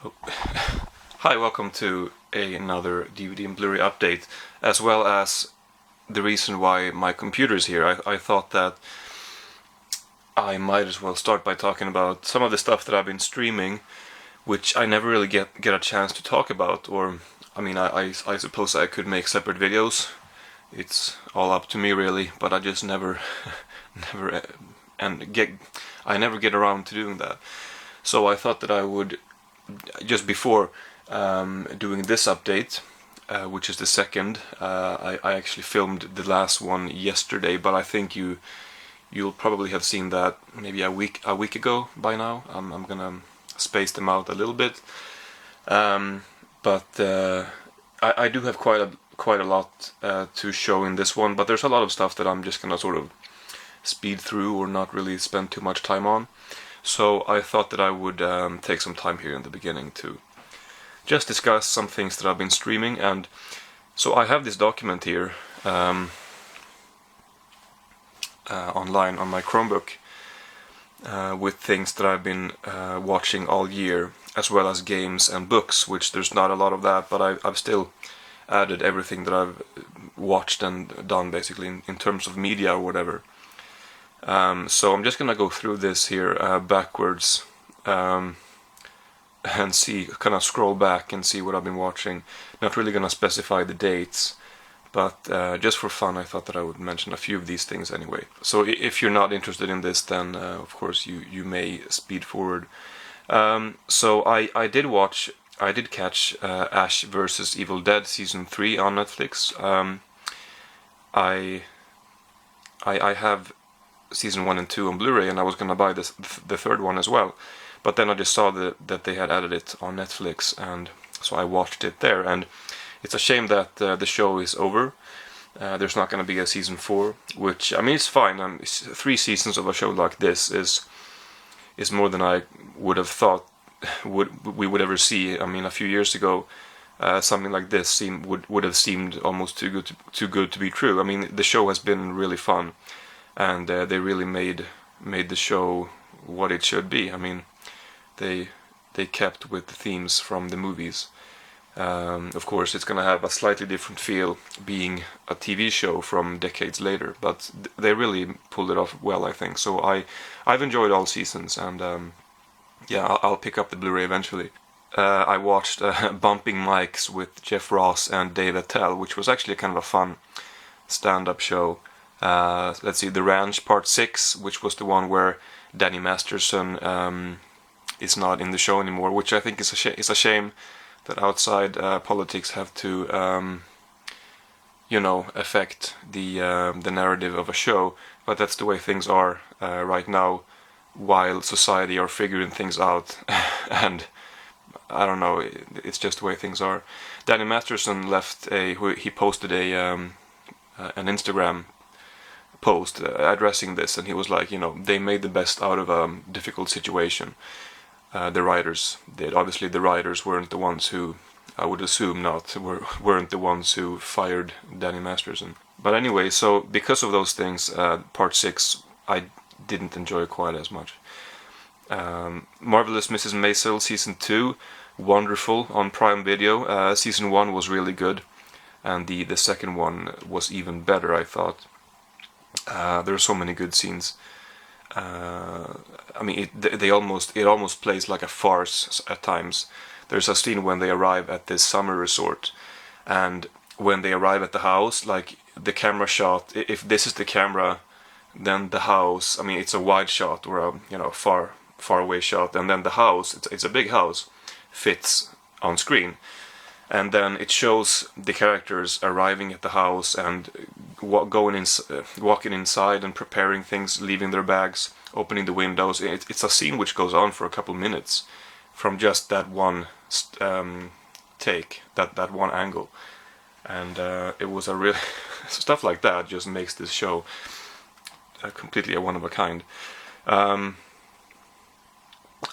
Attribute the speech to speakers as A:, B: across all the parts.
A: Oh. Hi, welcome to another DVD and Blu-ray update, as well as the reason why my computer is here. I thought that I might as well start by talking about some of the stuff that I've been streaming, which I never really get a chance to talk about. Or, I mean, I suppose I could make separate videos. It's all up to me, really, but I just never I never get around to doing that. So I thought that I would, just before doing this update, which is the second, I actually filmed the last one yesterday, but I think you'll probably have seen that maybe a week ago by now. I'm gonna space them out a little bit, but I do have quite a lot to show in this one, but there's a lot of stuff that I'm just gonna sort of speed through or not really spend too much time on. So I thought that I would take some time here in the beginning to just discuss some things that I've been streaming. And so I have this document here online on my Chromebook with things that I've been watching all year, as well as games and books, which there's not a lot of that, but I've still added everything that I've watched and done, basically, in terms of media or whatever. So I'm just gonna go through this here backwards and see, kind of scroll back and see what I've been watching. Not really gonna specify the dates, but just for fun I thought that I would mention a few of these things anyway. So if you're not interested in this, then of course you may speed forward. So I did catch Ash vs. Evil Dead Season 3 on Netflix. I have Season 1 and 2 on Blu-ray, and I was going to buy the third one as well. But then I just saw that they had added it on Netflix, and so I watched it there. And it's a shame that the show is over. There's not going to be a Season 4, which, I mean, it's fine. 3 seasons of a show like this is more than I would have thought we would ever see. I mean, a few years ago, something like this would have seemed almost too good to be true. I mean, the show has been really fun, and they really made the show what it should be. I mean, they kept with the themes from the movies. Of course, it's going to have a slightly different feel being a TV show from decades later, but they really pulled it off well, I think. So I've enjoyed all seasons, and yeah, I'll pick up the Blu-ray eventually. I watched Bumping Mics with Jeff Ross and Dave Attell, which was actually kind of a fun stand-up show. Let's see, The Ranch Part 6, which was the one where Danny Masterson is not in the show anymore, which I think is a shame that outside politics have to affect the narrative of a show. But that's the way things are right now, while society are figuring things out. And I don't know, it's just the way things are. Danny Masterson he posted an Instagram post addressing this, and he was like, they made the best out of a difficult situation. The writers did. Obviously the writers weren't the ones who, I would assume weren't the ones who fired Danny Masterson. But anyway, so because of those things, Part 6 I didn't enjoy quite as much. Marvelous Mrs. Maisel Season 2, wonderful, on Prime Video. Season 1 was really good, and the second one was even better, I thought. There are so many good scenes. I mean, it almost plays like a farce at times. There's a scene when they arrive at this summer resort, and when they arrive at the house, like the camera shot, if this is the camera, then the house, I mean, it's a wide shot or a far away shot, and then the house, it's a big house, fits on screen. And then it shows the characters arriving at the house and walking inside and preparing things, leaving their bags, opening the windows. It's a scene which goes on for a couple minutes from just that one take, that one angle. And it was a really stuff like that just makes this show completely a one of a kind.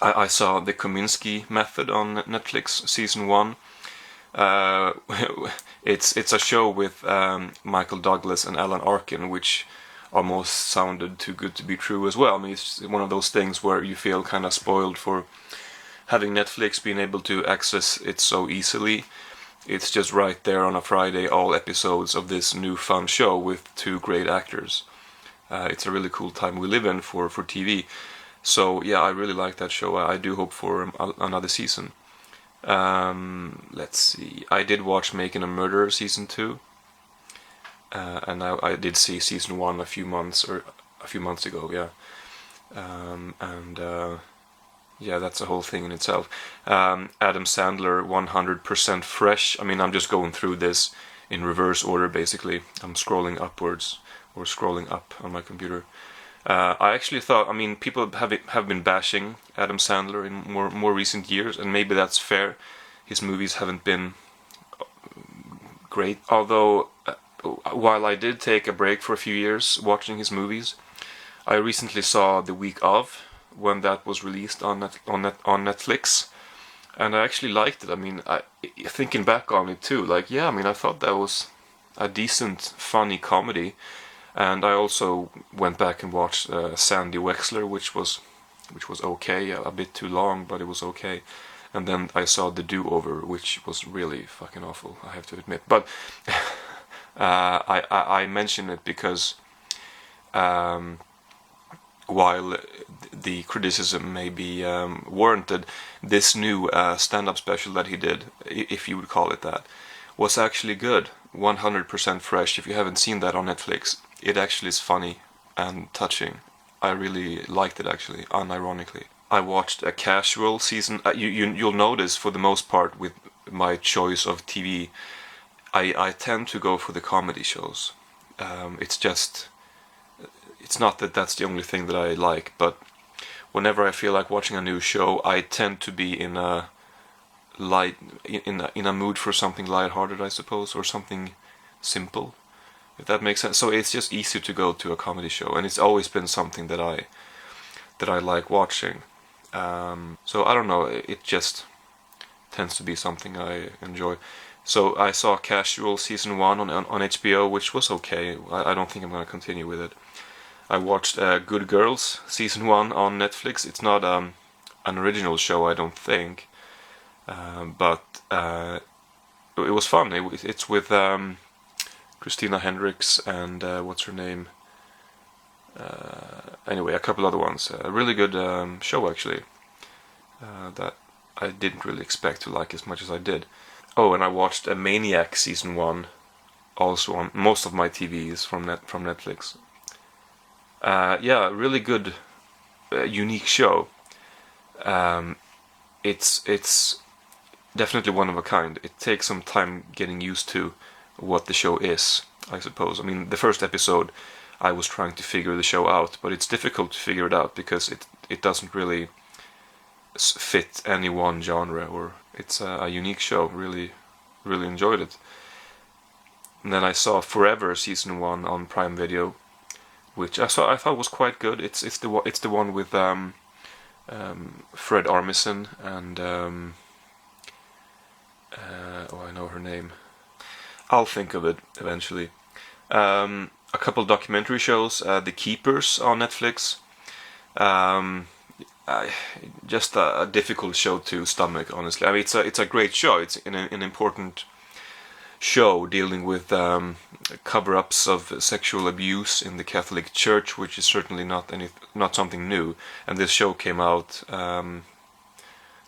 A: I saw the Kominsky Method on Netflix, Season 1. It's a show with Michael Douglas and Alan Arkin, which almost sounded too good to be true as well. I mean, it's one of those things where you feel kind of spoiled for having Netflix, being able to access it so easily, it's just right there on a Friday, all episodes of this new fun show with 2 great actors. It's a really cool time we live in for TV. So yeah, I really like that show. I do hope for another season. Let's see. I did watch Making a Murderer season 2, and I did see season 1 a few months ago. Yeah, yeah, that's a whole thing in itself. Adam Sandler, 100% Fresh. I mean, I'm just going through this in reverse order, basically. I'm scrolling upwards, or scrolling up on my computer. I actually thought, I mean, people have been bashing Adam Sandler in more recent years, and maybe that's fair. His movies haven't been great. Although, while I did take a break for a few years watching his movies, I recently saw The Week Of, when that was released on Netflix, and I actually liked it. I mean, thinking back on it too, like, yeah, I mean, I thought that was a decent, funny comedy. And I also went back and watched Sandy Wexler, which was okay, a bit too long, but it was okay. And then I saw The Do-Over, which was really fucking awful, I have to admit. But I mention it because while the criticism may be warranted, this new stand-up special that he did, if you would call it that, was actually good. 100% Fresh. If you haven't seen that on Netflix, it actually is funny and touching. I really liked it, actually, unironically. I watched a casual season. You'll notice, for the most part, with my choice of TV, I tend to go for the comedy shows. It's not that that's the only thing that I like, but whenever I feel like watching a new show, I tend to be in a mood for something lighthearted, I suppose, or something simple, if that makes sense. So it's just easier to go to a comedy show, and it's always been something that I like watching. So I don't know, it just tends to be something I enjoy. So I saw Casual season 1 on HBO, which was okay. I don't think I'm gonna continue with it. I watched Good Girls season 1 on Netflix. It's not an original show, I don't think. But it was fun. It's with Christina Hendricks and what's her name? Anyway, a couple other ones. A really good show, actually, that I didn't really expect to like as much as I did. Oh, and I watched Maniac season 1, also on most of my TVs from Netflix. Yeah, really good, unique show. It's definitely one of a kind. It takes some time getting used to what the show is, I suppose. I mean, the first episode, I was trying to figure the show out, but it's difficult to figure it out because it doesn't really fit any one genre, or it's a unique show. Really enjoyed it. And then I saw Forever season 1 on Prime Video, which I thought was quite good. It's the one with Fred Armisen and I know her name. I'll think of it eventually. A couple documentary shows. The Keepers on Netflix. Just a difficult show to stomach, honestly. I mean, it's a great show. It's an important show dealing with cover-ups of sexual abuse in the Catholic Church, which is certainly not something new. And this show came out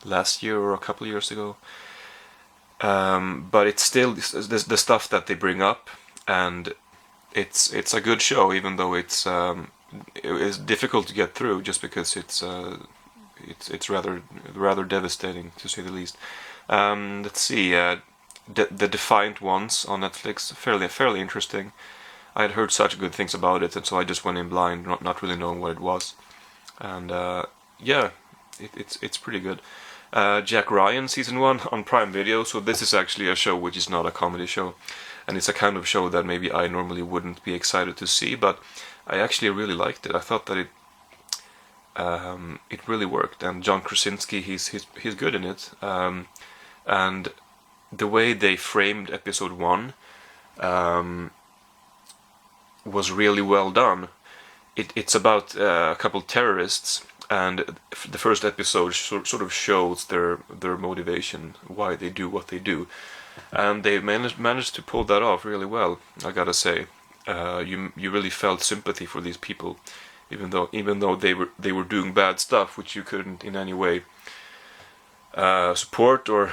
A: last year or a couple of years ago. But it's still the stuff that they bring up, and it's a good show, even though it's difficult to get through, just because it's rather devastating, to say the least. Let's see, the Defiant Ones on Netflix, fairly interesting. I had heard such good things about it, and so I just went in blind, not really knowing what it was. And yeah, it's pretty good. Jack Ryan season 1 on Prime Video. So this is actually a show which is not a comedy show, and it's a kind of show that maybe I normally wouldn't be excited to see, but I actually really liked it. I thought that it really worked, and John Krasinski, he's good in it, and the way they framed episode 1 was really well done. It's about a couple terrorists and the first episode sort of shows their motivation, why they do what they do, and they managed to pull that off really well. I gotta say, you really felt sympathy for these people, even though they were doing bad stuff, which you couldn't in any way support or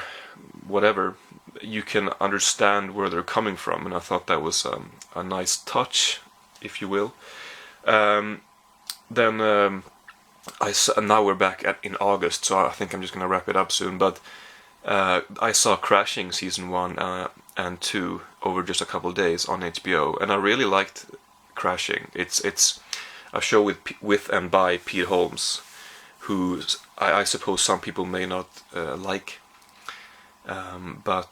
A: whatever. You can understand where they're coming from, and I thought that was a nice touch, if you will. Now we're back in August, so I think I'm just gonna wrap it up soon. But I saw Crashing season 1 and 2 over just a couple of days on HBO, and I really liked Crashing. It's a show with and by Pete Holmes, who I suppose some people may not like, but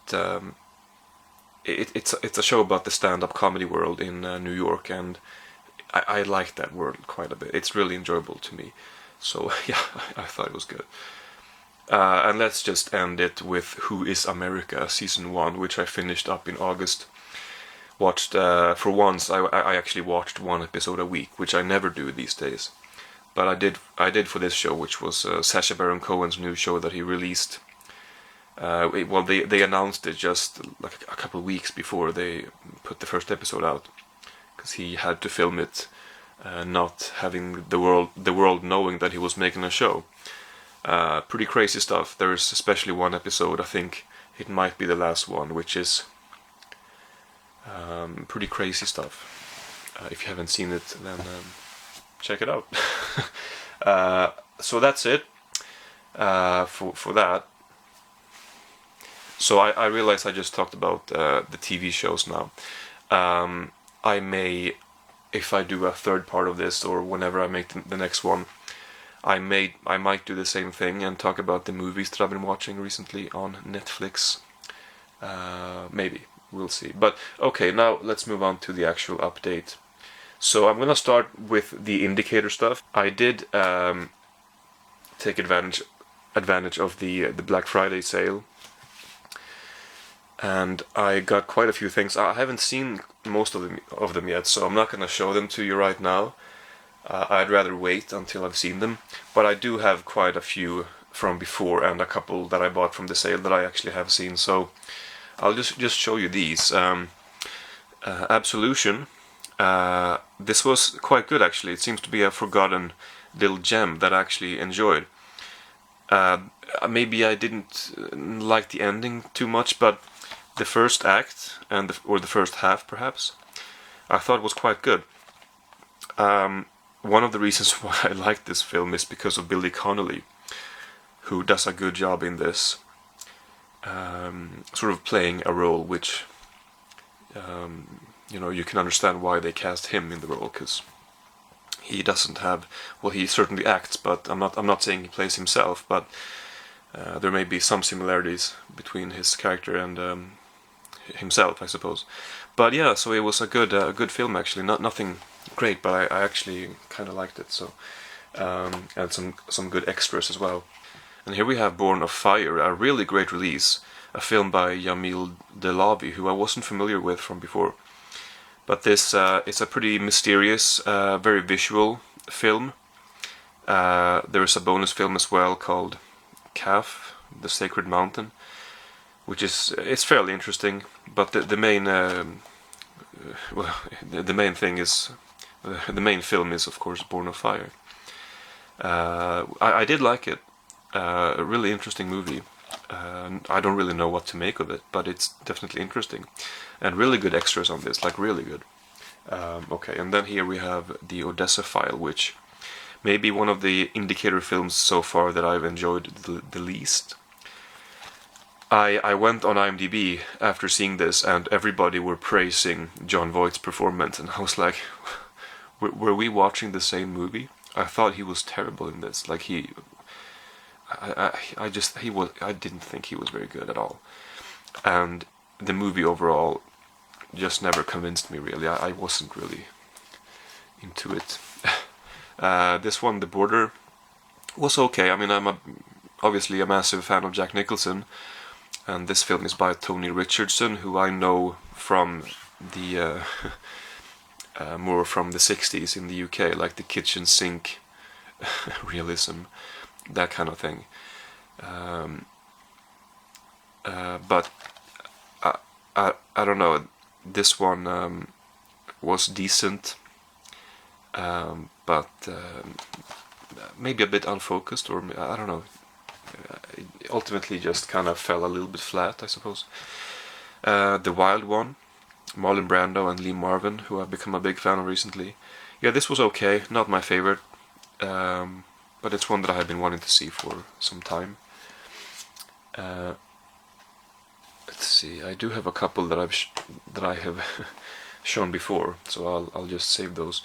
A: it's a show about the stand-up comedy world in New York, and I like that world quite a bit. It's really enjoyable to me. So yeah, I thought it was good. And let's just end it with Who is America season 1, which I finished up in August. Watched for once. I actually watched one episode a week, which I never do these days. But I did for this show, which was Sacha Baron Cohen's new show that he released. Well, they announced it just like a couple of weeks before they put the first episode out, because he had to film it, not having the world knowing that he was making a show. Pretty crazy stuff. There's especially one episode, I think it might be the last one, which is pretty crazy stuff. If you haven't seen it, then check it out. So that's it for that. So I realize I just talked about the TV shows now. I may, if I do a third part of this, or whenever I make the next one, I might do the same thing and talk about the movies that I've been watching recently on Netflix. Maybe, we'll see. But okay, now let's move on to the actual update. So I'm gonna start with the indicator stuff. I did take advantage of the Black Friday sale, and I got quite a few things. I haven't seen most of them yet, so I'm not gonna show them to you right now. I'd rather wait until I've seen them, but I do have quite a few from before, and a couple that I bought from the sale that I actually have seen. So I'll just show you these. Absolution. This was quite good, actually. It seems to be a forgotten little gem that I actually enjoyed. Maybe I didn't like the ending too much, but the first act or the first half, perhaps, I thought was quite good. One of the reasons why I like this film is because of Billy Connolly, who does a good job in this, sort of playing a role which, you can understand why they cast him in the role, because he doesn't have, well, he certainly acts, but I'm not saying he plays himself, but there may be some similarities between his character and himself, I suppose. But yeah, so it was a good film, actually. Nothing great, but I actually kind of liked it. So and some good extras as well. And here we have Born of Fire, a really great release, a film by Jamil Delavi, who I wasn't familiar with from before. But this is a pretty mysterious, very visual film. There's a bonus film as well called Kaf, the Sacred Mountain, which it's fairly interesting. But the main the main thing is the main film is, of course, Born of Fire. I did like it. A really interesting movie. I don't really know what to make of it, but it's definitely interesting. And really good extras on this, like really good. Okay, and then here we have the Odessa File, which may be one of the indicator films so far that I've enjoyed the least. I went on IMDb after seeing this, and everybody were praising Jon Voight's performance, and I was like, were we watching the same movie? I thought he was terrible in this. Like I didn't think he was very good at all, and the movie overall just never convinced me really. I wasn't really into it. This one, The Border, was okay. I mean, I'm obviously a massive fan of Jack Nicholson, and this film is by Tony Richardson, who I know from the more from the 60s in the UK, like the kitchen sink realism, that kind of thing. But I don't know. This one was decent, but maybe a bit unfocused, or I don't know. It ultimately just kind of fell a little bit flat, I suppose. The Wild One, Marlon Brando and Lee Marvin, who I've become a big fan of recently. Yeah, this was okay, not my favorite, but it's one that I have been wanting to see for some time. Let's see, I do have a couple that I have shown before, so I'll just save those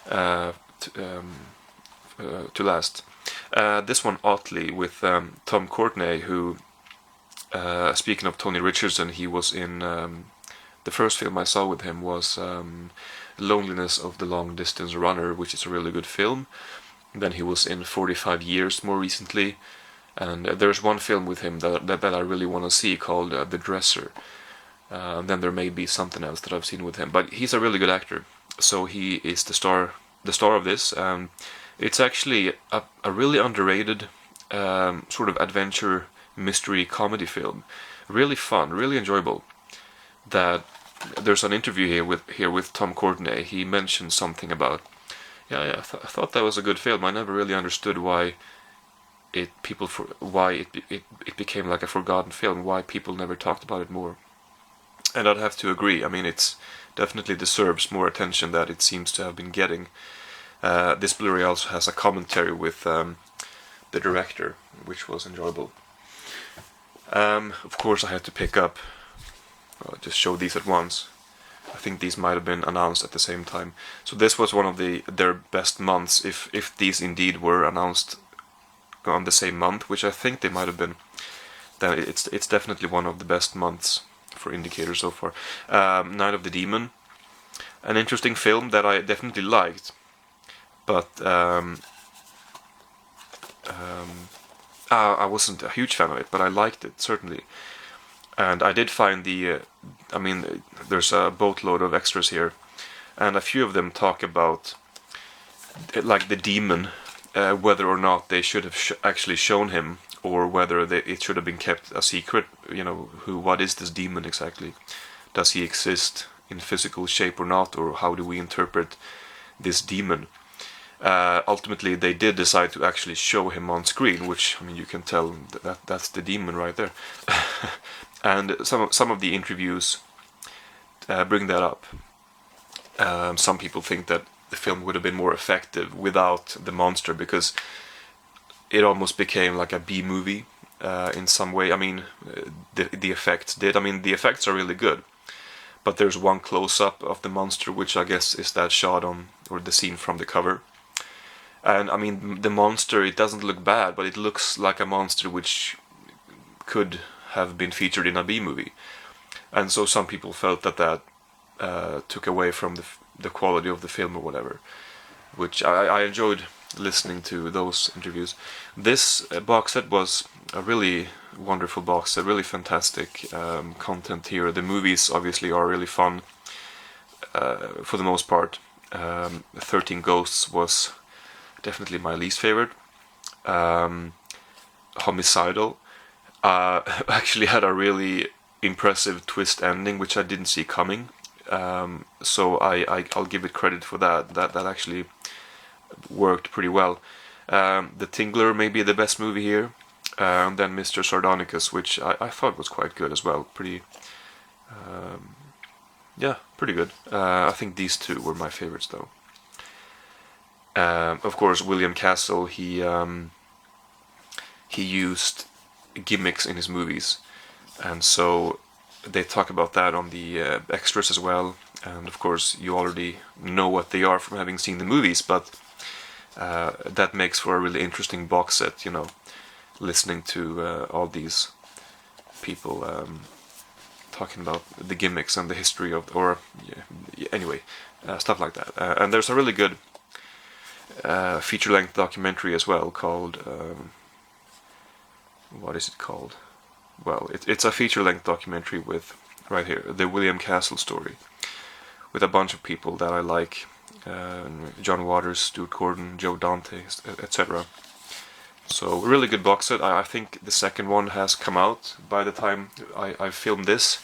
A: to last. This one, Otley, with Tom Courtenay, who, speaking of Tony Richardson, he was in the first film I saw with him was Loneliness of the Long Distance Runner, which is a really good film. Then he was in 45 Years more recently, and there's one film with him that I really want to see called The Dresser. Then there may be something else that I've seen with him, but he's a really good actor, so he is the star of this. It's actually a really underrated sort of adventure mystery comedy film, really fun, really enjoyable. That there's an interview here with Tom Courtenay. He mentioned something about, I thought that was a good film. I never really understood why it became like a forgotten film, why people never talked about it more. And I'd have to agree. I mean, it's definitely deserves more attention that it seems to have been getting. This Blu-ray also has a commentary with the director, which was enjoyable. Of course, I had to pick up, just show these at once. I think these might have been announced at the same time. So this was one of their best months, if these indeed were announced on the same month, which I think they might have been. Then it's definitely one of the best months for Indicator so far. Night of the Demon, an interesting film that I definitely liked, but I wasn't a huge fan of it, but I liked it certainly. And I did find there's a boatload of extras here, and a few of them talk about like the demon, whether or not they should have actually shown him, or whether it should have been kept a secret. What is this demon exactly? Does he exist in physical shape or not, or how do we interpret this demon? Ultimately, they did decide to actually show him on screen, which, you can tell that's the demon right there. And some of the interviews bring that up. Some people think that the film would have been more effective without the monster, because it almost became like a B-movie in some way. The effects did. The effects are really good, but there's one close-up of the monster, which I guess is that shot on, or the scene from the cover. And the monster, it doesn't look bad, but it looks like a monster which could have been featured in a B-movie. And so some people felt that took away from the quality of the film or whatever, which I enjoyed listening to those interviews. This box set was a really wonderful box set, really fantastic content here. The movies obviously are really fun for the most part. 13 Ghosts was definitely my least favorite. Homicidal actually had a really impressive twist ending, which I didn't see coming. So I'll give it credit for that. That actually worked pretty well. The Tingler may be the best movie here. And then Mr. Sardonicus, which I thought was quite good as well. Pretty good. I think these two were my favorites though. Of course, William Castle, he used gimmicks in his movies, and so they talk about that on the extras as well. And of course, you already know what they are from having seen the movies, but that makes for a really interesting box set, listening to all these people talking about the gimmicks and the history of, stuff like that. And there's a really good feature-length documentary as well called, what is it called? Well, it's a feature-length documentary with, right here, the William Castle story, with a bunch of people that I like, John Waters, Stuart Gordon, Joe Dante, etc. So really good box set. I think the second one has come out by the time I filmed this.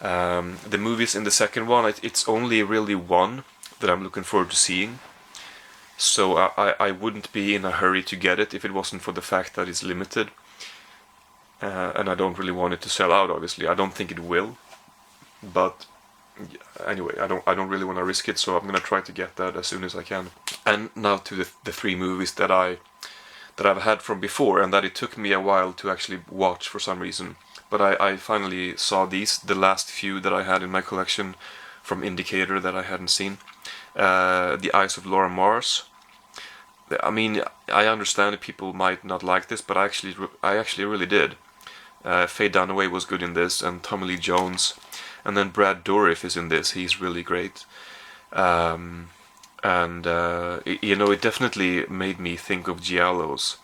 A: The movies in the second one, it's only really one that I'm looking forward to seeing. So I wouldn't be in a hurry to get it if it wasn't for the fact that it's limited. And I don't really want it to sell out, obviously. I don't think it will. But anyway, I don't really want to risk it, so I'm gonna try to get that as soon as I can. And now to the three movies that I've had from before, and that it took me a while to actually watch for some reason. But I finally saw these, the last few that I had in my collection from Indicator that I hadn't seen. The Eyes of Laura Mars. I mean, I understand that people might not like this, but I actually really did. Faye Dunaway was good in this, and Tommy Lee Jones. And then Brad Dourif is in this. He's really great. It definitely made me think of giallos,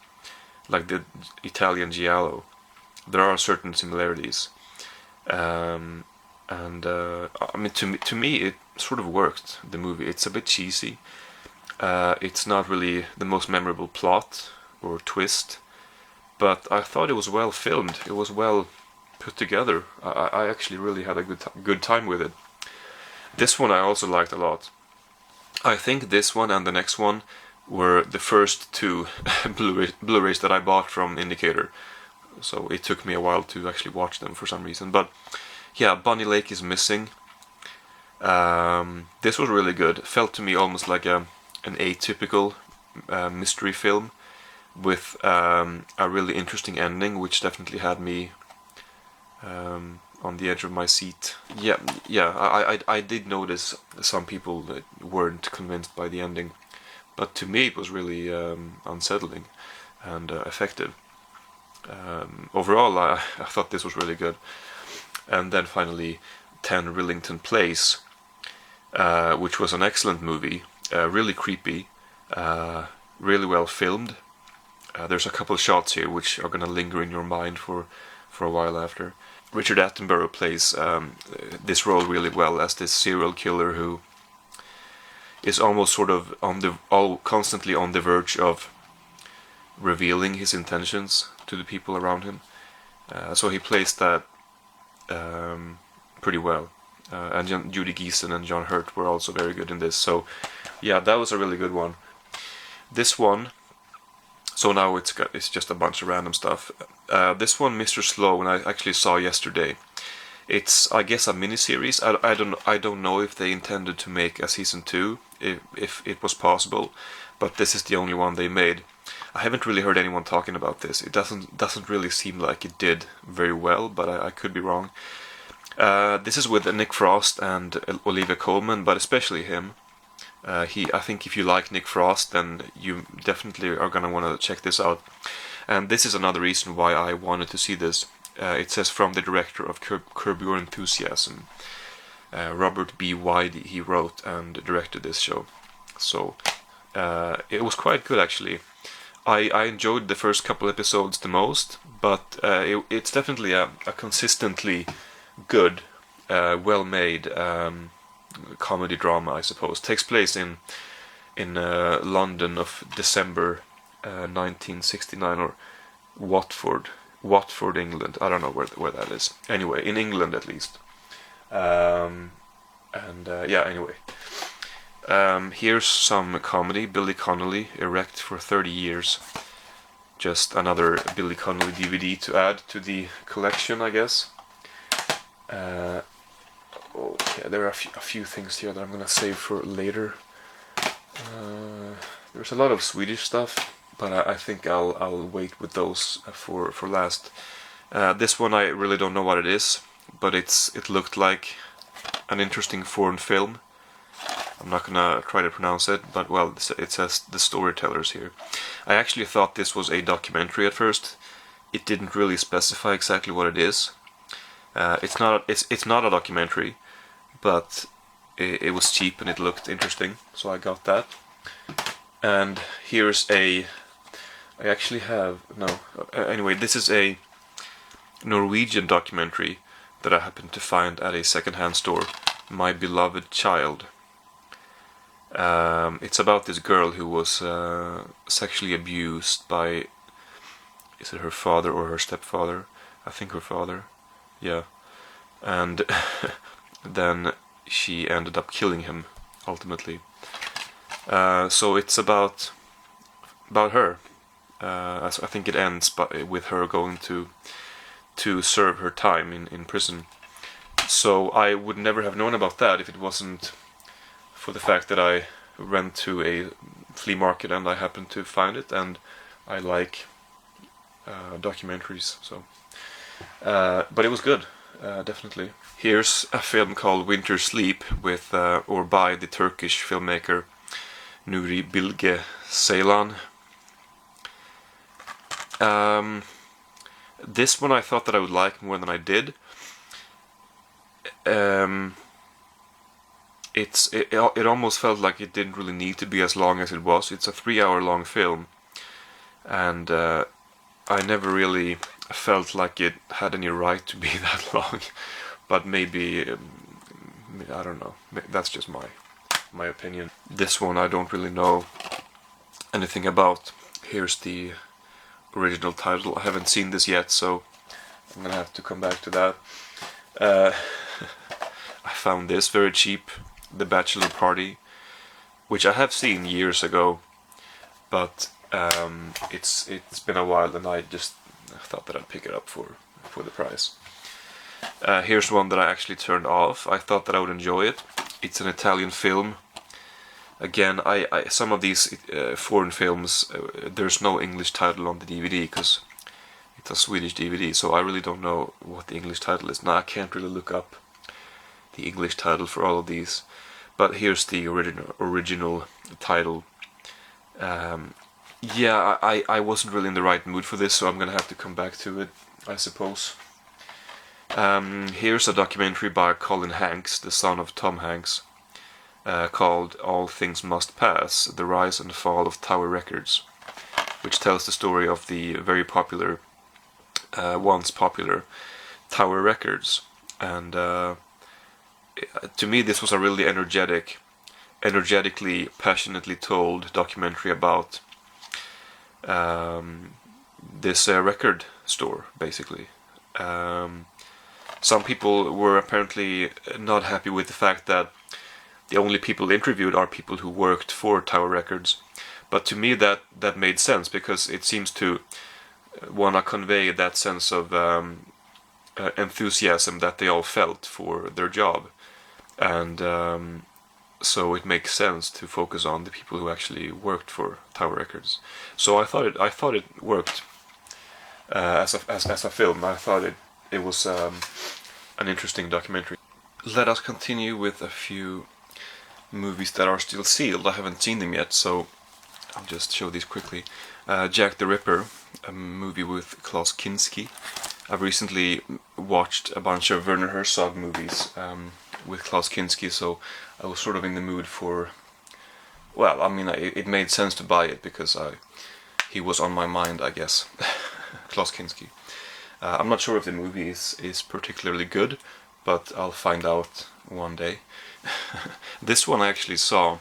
A: like the Italian giallo. There are certain similarities, I mean, to me, it sort of worked. The movie, it's a bit cheesy. It's not really the most memorable plot or twist, but I thought it was well filmed. It was well put together. I actually really had a good time with it. This one I also liked a lot. I think this one and the next one were the first two Blu-rays that I bought from Indicator. So it took me a while to actually watch them for some reason. But yeah, Bonnie Lake is Missing. This was really good. It felt to me almost like an atypical mystery film with a really interesting ending, which definitely had me on the edge of my seat. I did notice some people that weren't convinced by the ending, but to me it was really unsettling and effective. Overall, I thought this was really good. And then finally, 10 Rillington Place, which was an excellent movie, really creepy, really well filmed. There's a couple of shots here which are going to linger in your mind for a while after. Richard Attenborough plays this role really well as this serial killer who is almost sort of constantly on the verge of revealing his intentions to the people around him. So he plays that pretty well. And Judy Geeson and John Hurt were also very good in this. So yeah, that was a really good one. This one, so now it's just a bunch of random stuff. This one, Mr. Sloan, I actually saw yesterday. It's, I guess, a miniseries. I don't know if they intended to make a season 2, if it was possible, but this is the only one they made. I haven't really heard anyone talking about this. It doesn't really seem like it did very well, but I could be wrong. This is with Nick Frost and Olivia Colman, but especially him. I think if you like Nick Frost, then you definitely are gonna want to check this out. And this is another reason why I wanted to see this. It says from the director of Curb Your Enthusiasm, Robert B. Whitey. He wrote and directed this show, so it was quite good actually. I enjoyed the first couple episodes the most, but it's definitely a consistently good, well-made comedy drama, I suppose. Takes place in London of December 1969, or Watford, England. I don't know where that is. Anyway, in England at least. Anyway. Here's some comedy. Billy Connolly, Erect for 30 Years. Just another Billy Connolly DVD to add to the collection, I guess. Okay, there are a few things here that I'm gonna save for later. There's a lot of Swedish stuff, but I think I'll wait with those for last. This one I really don't know what it is, but it looked like an interesting foreign film. I'm not gonna try to pronounce it, but well, it says The Storytellers here. I actually thought this was a documentary at first. It didn't really specify exactly what it is. It's not a documentary, but it was cheap and it looked interesting, so I got that. And here's I actually have, no, anyway, this is a Norwegian documentary that I happened to find at a secondhand store, My Beloved Child. It's about this girl who was sexually abused by, is it her father or her stepfather? I think her father. Yeah. And then she ended up killing him ultimately. So it's about her. I think it ends with her going to serve her time in prison. So I would never have known about that if it wasn't for the fact that I went to a flea market and I happened to find it, and I like documentaries. So, but it was good, definitely. Here's a film called Winter Sleep with or by the Turkish filmmaker Nuri Bilge Ceylan. This one I thought that I would like more than I did. It almost felt like it didn't really need to be as long as it was. It's a 3-hour long film, and I never really felt like it had any right to be that long. But maybe I don't know. That's just my opinion. This one I don't really know anything about. Here's the original title. I haven't seen this yet, so I'm gonna have to come back to that. I found this very cheap, The Bachelor Party, which I have seen years ago, but it's been a while, and I thought that I'd pick it up for the price. Here's one that I actually turned off. I thought that I would enjoy it. It's an Italian film. Again, I some of these foreign films, there's no English title on the DVD because it's a Swedish DVD, so I really don't know what the English title is. Now I can't really look up the English title for all of these, but here's the original title. Yeah, I wasn't really in the right mood for this, so I'm gonna have to come back to it, I suppose. Here's a documentary by Colin Hanks, the son of Tom Hanks, called All Things Must Pass, The Rise and Fall of Tower Records, which tells the story of the very popular, once popular, Tower Records. And to me this was a really energetically, passionately told documentary about this record store, basically. Some people were apparently not happy with the fact that the only people interviewed are people who worked for Tower Records, but to me that made sense, because it seems to want to convey that sense of enthusiasm that they all felt for their job, and so it makes sense to focus on the people who actually worked for Tower Records. So I thought it worked as a film. I thought it was an interesting documentary. Let us continue with a few movies that are still sealed. I haven't seen them yet, so I'll just show these quickly. Jack the Ripper, a movie with Klaus Kinski. I've recently watched a bunch of Werner Herzog movies with Klaus Kinski, so I was sort of in the mood for... Well, I mean, it made sense to buy it because he was on my mind, I guess. Klaus Kinski. I'm not sure if the movie is particularly good, but I'll find out one day. This one I actually saw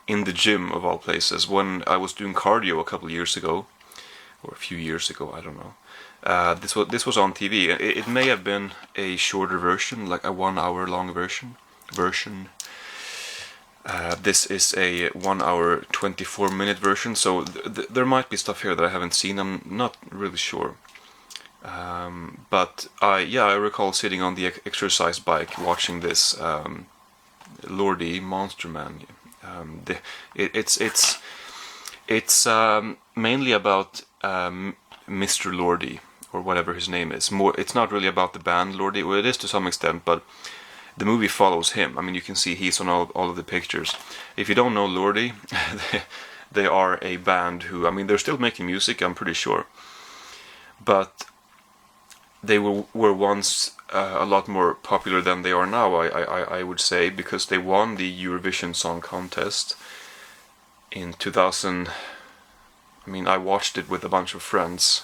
A: in the gym, of all places, when I was doing cardio a couple years ago, or a few years ago, I don't know. This was on TV. It may have been a shorter version, like a 1 hour long version. This is a 1 hour 24-minute version, so there might be stuff here that I haven't seen. I'm not really sure. But I recall sitting on the exercise bike watching this Lordy Monster Man. It's mainly about Mr. Lordy, or whatever his name is. It's not really about the band Lordy. Well, it is to some extent, but the movie follows him. I mean, you can see he's on all of the pictures. If you don't know Lordy, they are a band who, I mean, they're still making music, I'm pretty sure, but they were once a lot more popular than they are now, I would say, because they won the Eurovision Song Contest in 2000. I mean, I watched it with a bunch of friends.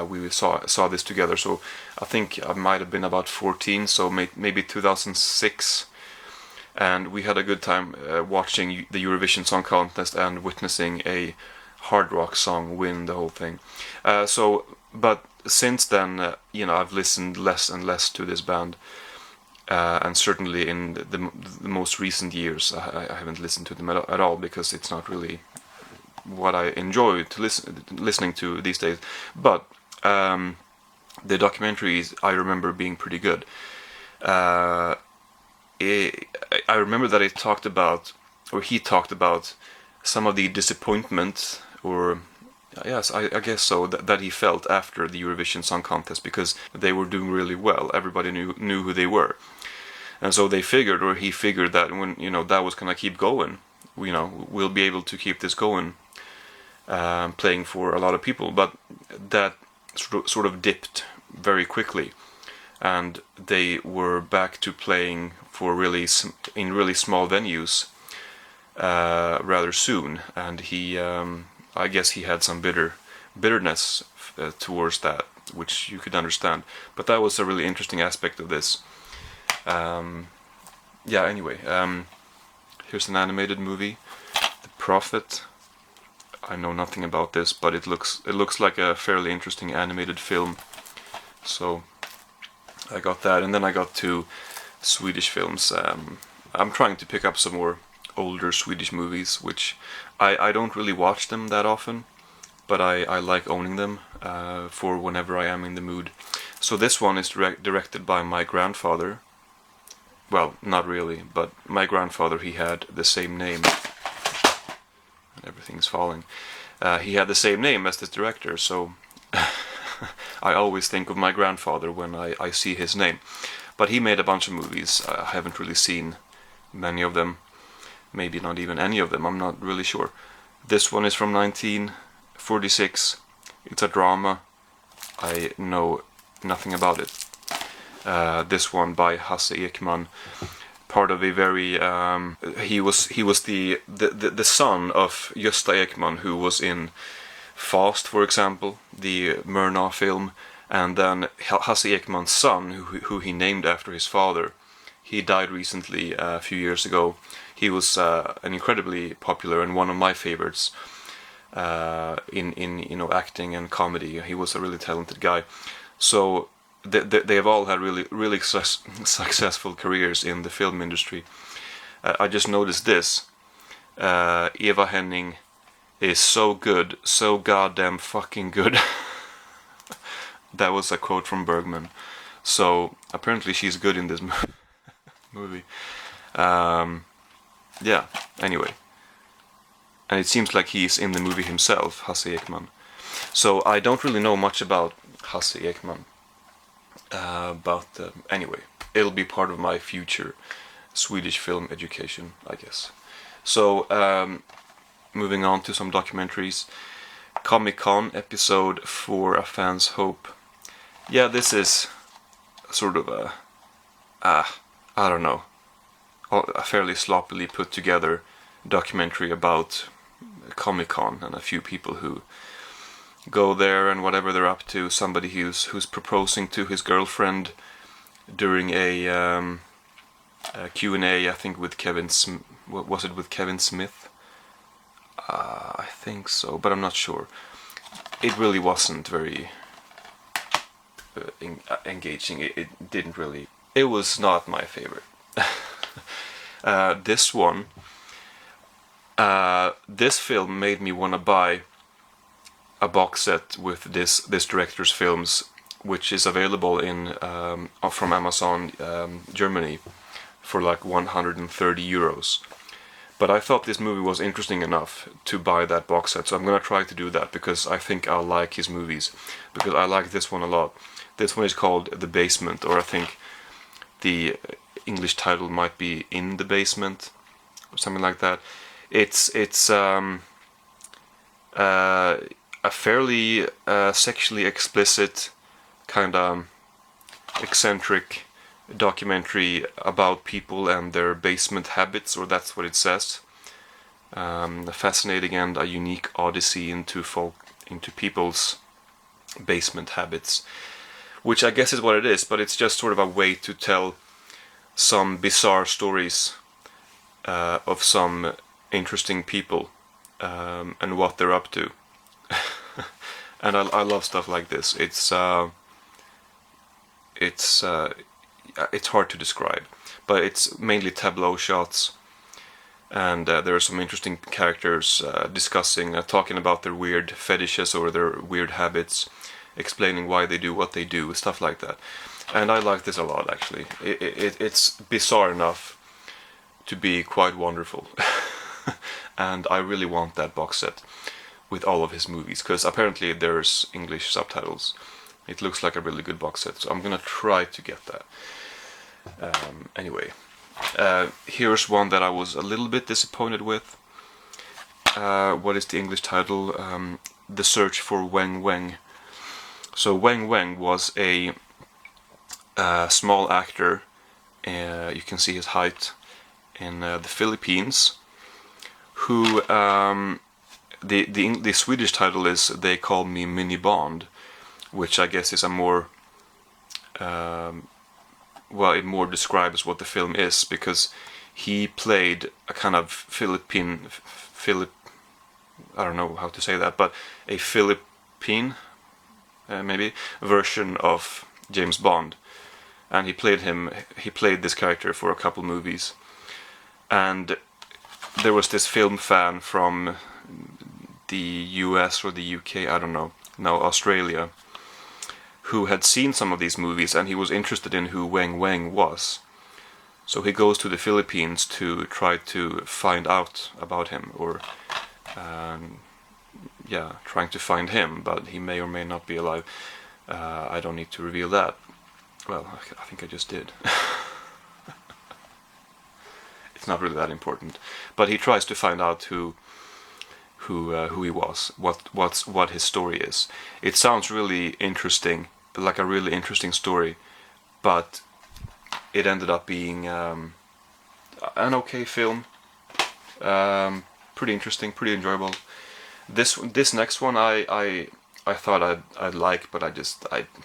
A: We saw this together, so I think I might have been about 14, so maybe 2006. and we had a good time watching the Eurovision Song Contest and witnessing a hard rock song win the whole thing. But since then, I've listened less and less to this band, and certainly in the most recent years, I haven't listened to them at all, because it's not really what I enjoy to listening to these days. But the documentaries I remember being pretty good. I remember that he talked about some of the disappointment, or yes, I guess so, that he felt after the Eurovision Song Contest, because they were doing really well. Everybody knew who they were, and so he figured that when that was gonna keep going, we'll be able to keep this going, playing for a lot of people. But that sort of dipped very quickly, and they were back to playing for in really small venues rather soon. And he, I guess he had some bitterness towards that, which you could understand. But that was a really interesting aspect of this. Anyway, here's an animated movie, The Prophet. I know nothing about this, but it looks like a fairly interesting animated film. So I got that, and then I got 2 Swedish films. I'm trying to pick up some more older Swedish movies, which I don't really watch them that often, but I like owning them for whenever I am in the mood. So this one is directed by my grandfather. Well, not really, but my grandfather, he had the same name. Everything's falling. He had the same name as this director, so I always think of my grandfather when I see his name. But he made a bunch of movies. I haven't really seen many of them. Maybe not even any of them, I'm not really sure. This one is from 1946. It's a drama. I know nothing about it. This one by Hasse Ekman, part of a very he was the son of Gösta Ekman, who was in Fast, for example, the Murnau film, and then Hasse Ekman's son, who he named after his father. He died recently, a few years ago. He was an incredibly popular and one of my favorites in acting and comedy. He was a really talented guy. So they have all had really successful careers in the film industry. I just noticed this. Eva Henning is so good, so goddamn fucking good. That was a quote from Bergman. So apparently she's good in this movie. Anyway. And it seems like he's in the movie himself, Hasse Ekman. So I don't really know much about Hasse Ekman. Anyway, it'll be part of my future Swedish film education, I guess. So, moving on to some documentaries. ComicCon episode For a Fan's Hope. Yeah, this is sort of I don't know, a fairly sloppily put together documentary about ComicCon and a few people who go there and whatever they're up to. Somebody who's proposing to his girlfriend during a Q&A, I think with Kevin was it with Kevin Smith? I think so, but I'm not sure. It really wasn't very engaging. It didn't really. It was not my favorite. This one, this film made me want to buy a box set with this director's films, which is available in from Amazon Germany for like 130 euros. But I thought this movie was interesting enough to buy that box set, so I'm gonna try to do that because I think I'll like his movies, because I like this one a lot. This one is called The Basement, or I think the English title might be In the Basement or something like that. It's a fairly sexually explicit, kind of eccentric documentary about people and their basement habits, or that's what it says. A fascinating and a unique odyssey into people's basement habits, which I guess is what it is, but it's just sort of a way to tell some bizarre stories of some interesting people and what they're up to. And I love stuff like this. It's hard to describe, but it's mainly tableau shots, and there are some interesting characters discussing, talking about their weird fetishes or their weird habits, explaining why they do what they do, stuff like that. And I like this a lot, actually. It's bizarre enough to be quite wonderful. And I really want that box set with all of his movies, because apparently there's English subtitles. It looks like a really good box set, so I'm gonna try to get that. Anyway, here's one that I was a little bit disappointed with. What is the English title? The Search for Wang. So Wang was a small actor. You can see his height in the Philippines. Who the Swedish title is They Call Me Mini Bond, which I guess is a more well, it more describes what the film is, because he played a kind of I don't know how to say that, but a Philippine maybe version of James Bond, and he played this character for a couple movies. And there was this film fan from the US or the UK, I don't know, no, Australia, who had seen some of these movies, and he was interested in who Wang was. So he goes to the Philippines to try to find out about him, or yeah, trying to find him, but he may or may not be alive. I don't need to reveal that. Well, I think I just did. It's not really that important, but he tries to find out who he was, what his story is. It sounds really interesting, like a really interesting story, but it ended up being an okay film. Pretty interesting, pretty enjoyable. This next one I thought I'd like, but I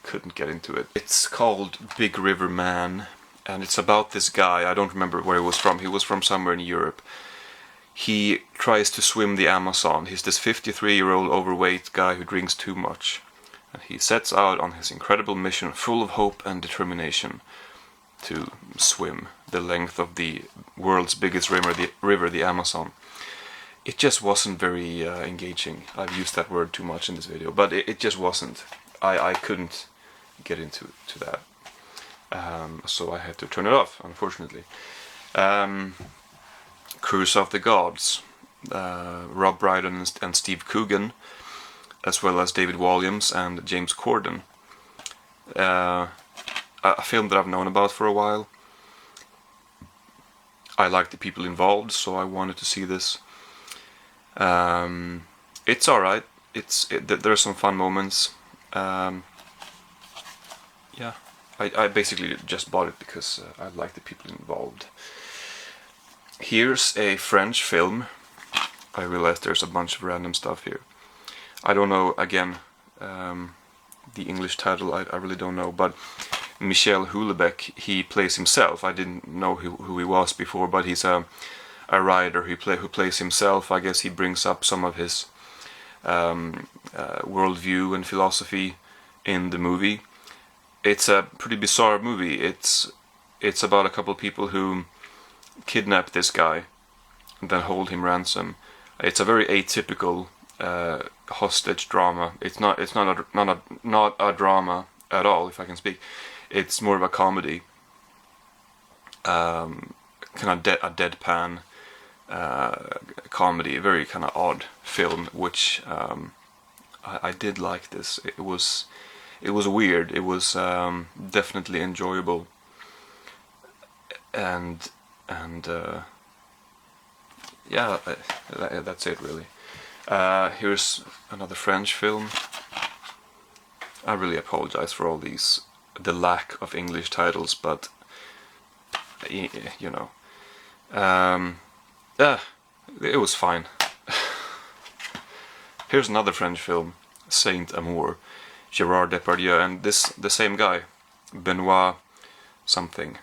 A: couldn't get into it. It's called Big River Man, and it's about this guy. I don't remember where he was from. He was from somewhere in Europe. He tries to swim the Amazon. He's this 53-year-old overweight guy who drinks too much. And he sets out on his incredible mission, full of hope and determination, to swim the length of the world's biggest river, the Amazon. It just wasn't very engaging. I've used that word too much in this video, but it just wasn't. I couldn't get into that. So I had to turn it off, unfortunately. Curse of the Gods. Rob Brydon and Steve Coogan, as well as David Walliams and James Corden. A film that I've known about for a while. I like the people involved, so I wanted to see this. It's alright. There are some fun moments. Yeah, I basically just bought it because I like the people involved. Here's a French film. I realized there's a bunch of random stuff here. I don't know, again, the English title, I really don't know, but Michel Houellebecq, he plays himself. I didn't know who he was before, but he's a writer who plays himself. I guess he brings up some of his worldview and philosophy in the movie. It's a pretty bizarre movie. It's about a couple of people who kidnap this guy and then hold him ransom. It's a very atypical hostage drama. It's not a drama at all, if I can speak. It's more of a comedy, kind of a deadpan comedy, a very kind of odd film, which I did like this. It was weird. It was definitely enjoyable, and yeah, that's it really. Here's another French film. I really apologize for all the lack of English titles, but you know, it was fine. Here's another French film, Saintamour, Gérard Depardieu, and the same guy, Benoit something.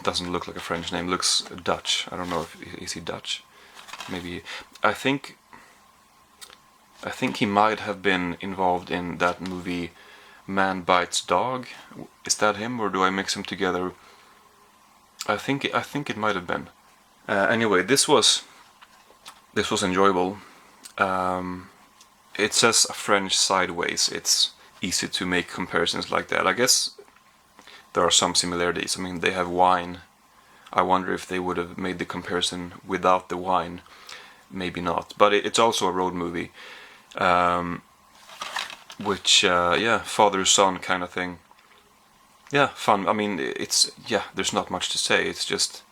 A: doesn't look like a French name. Looks Dutch. I don't know if is he Dutch. Maybe. I think he might have been involved in that movie Man Bites Dog. Is that him, or do I mix them together? I think it might have been. Anyway, this was enjoyable. It says French sideways. It's easy to make comparisons like that. I guess there are some similarities. I mean, they have wine. I wonder if they would have made the comparison without the wine. Maybe not. But it's also a road movie. Which, yeah, father-son kind of thing. Yeah, fun. I mean, it's, yeah, there's not much to say. It's just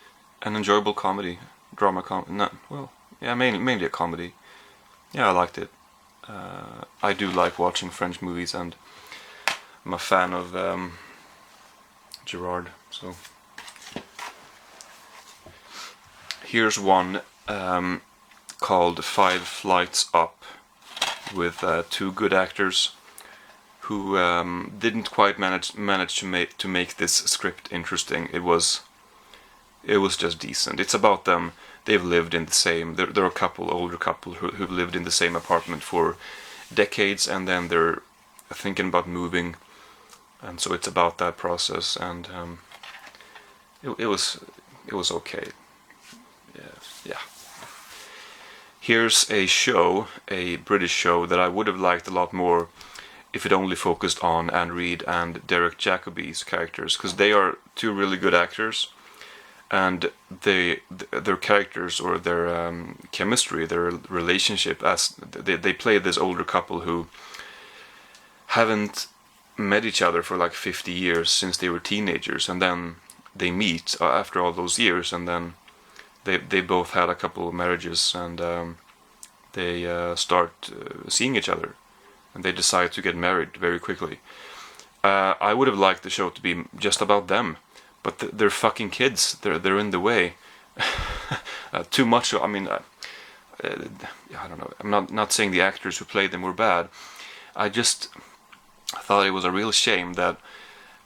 A: an enjoyable comedy. Drama comedy. No, well, yeah, mainly a comedy. Yeah, I liked it. I do like watching French movies, and I'm a fan of Gerard. So here's one called 5 Flights Up, with 2 good actors who didn't quite manage to make this script interesting. It was just decent. It's about them. They've lived in the same. They're a couple, older couple who've lived in the same apartment for decades, and then they're thinking about moving, and so it's about that process. And it was okay. Yeah. Here's a show, a British show that I would have liked a lot more if it only focused on Anne Reid and Derek Jacobi's characters, because they are 2 really good actors. And their characters, or their chemistry, their relationship, as they play this older couple who haven't met each other for like 50 years since they were teenagers, and then they meet after all those years, and then they both had a couple of marriages, and they start seeing each other, and they decide to get married very quickly. I would have liked the show to be just about them. But they're fucking kids. They're in the way. Too much. I mean, I don't know. I'm not saying the actors who played them were bad. I just thought it was a real shame that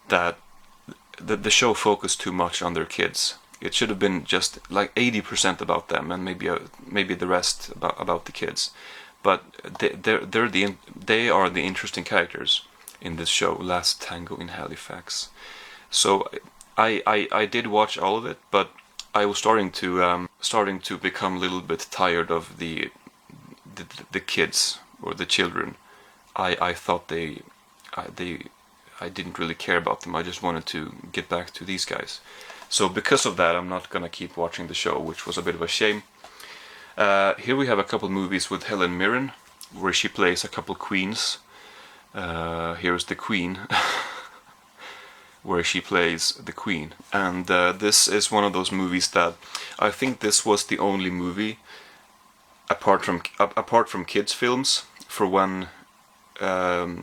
A: the show focused too much on their kids. It should have been just like 80% about them, and maybe the rest about the kids. But they are the interesting characters in this show. Last Tango in Halifax. So I did watch all of it, but I was starting to become a little bit tired of the kids, or the children. I thought I didn't really care about them. I just wanted to get back to these guys. So because of that, I'm not gonna keep watching the show, which was a bit of a shame. Here we have a couple movies with Helen Mirren, where she plays a couple queens. Here's the Queen. Where she plays the Queen, and this is one of those movies that I think this was the only movie apart from kids films, for when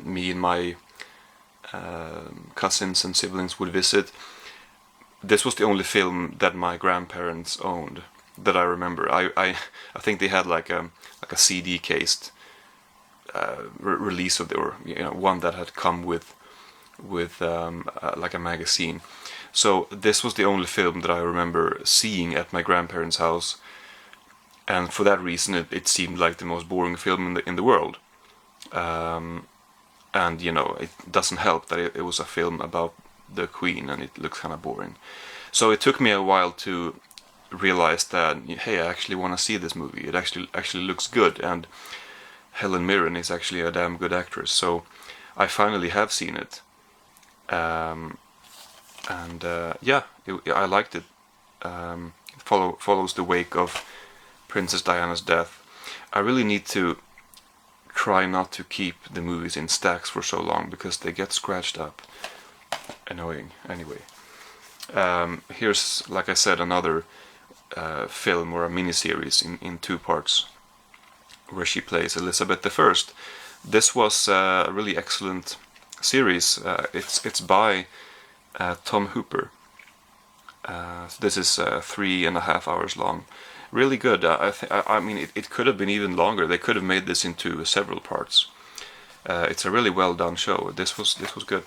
A: me and my cousins and siblings would visit. This was the only film that my grandparents owned that I remember. I think they had like a CD cased release of it, or one that had come with like a magazine. So this was the only film that I remember seeing at my grandparents' house, and for that reason it seemed like the most boring film in the world. And it doesn't help that it was a film about the Queen, and it looks kind of boring. So it took me a while to realize that, hey, I actually want to see this movie. It actually looks good, and Helen Mirren is actually a damn good actress. So I finally have seen it. Yeah, I liked it. It follows the wake of Princess Diana's death. I really need to try not to keep the movies in stacks for so long, because they get scratched up. Annoying. Anyway, here's, like I said, another film, or a miniseries in 2 parts, where she plays Elizabeth I. This was a really excellent series. It's by Tom Hooper. This is 3.5 hours long. Really good. I mean, it could have been even longer. They could have made this into several parts. It's a really well done show. This was good.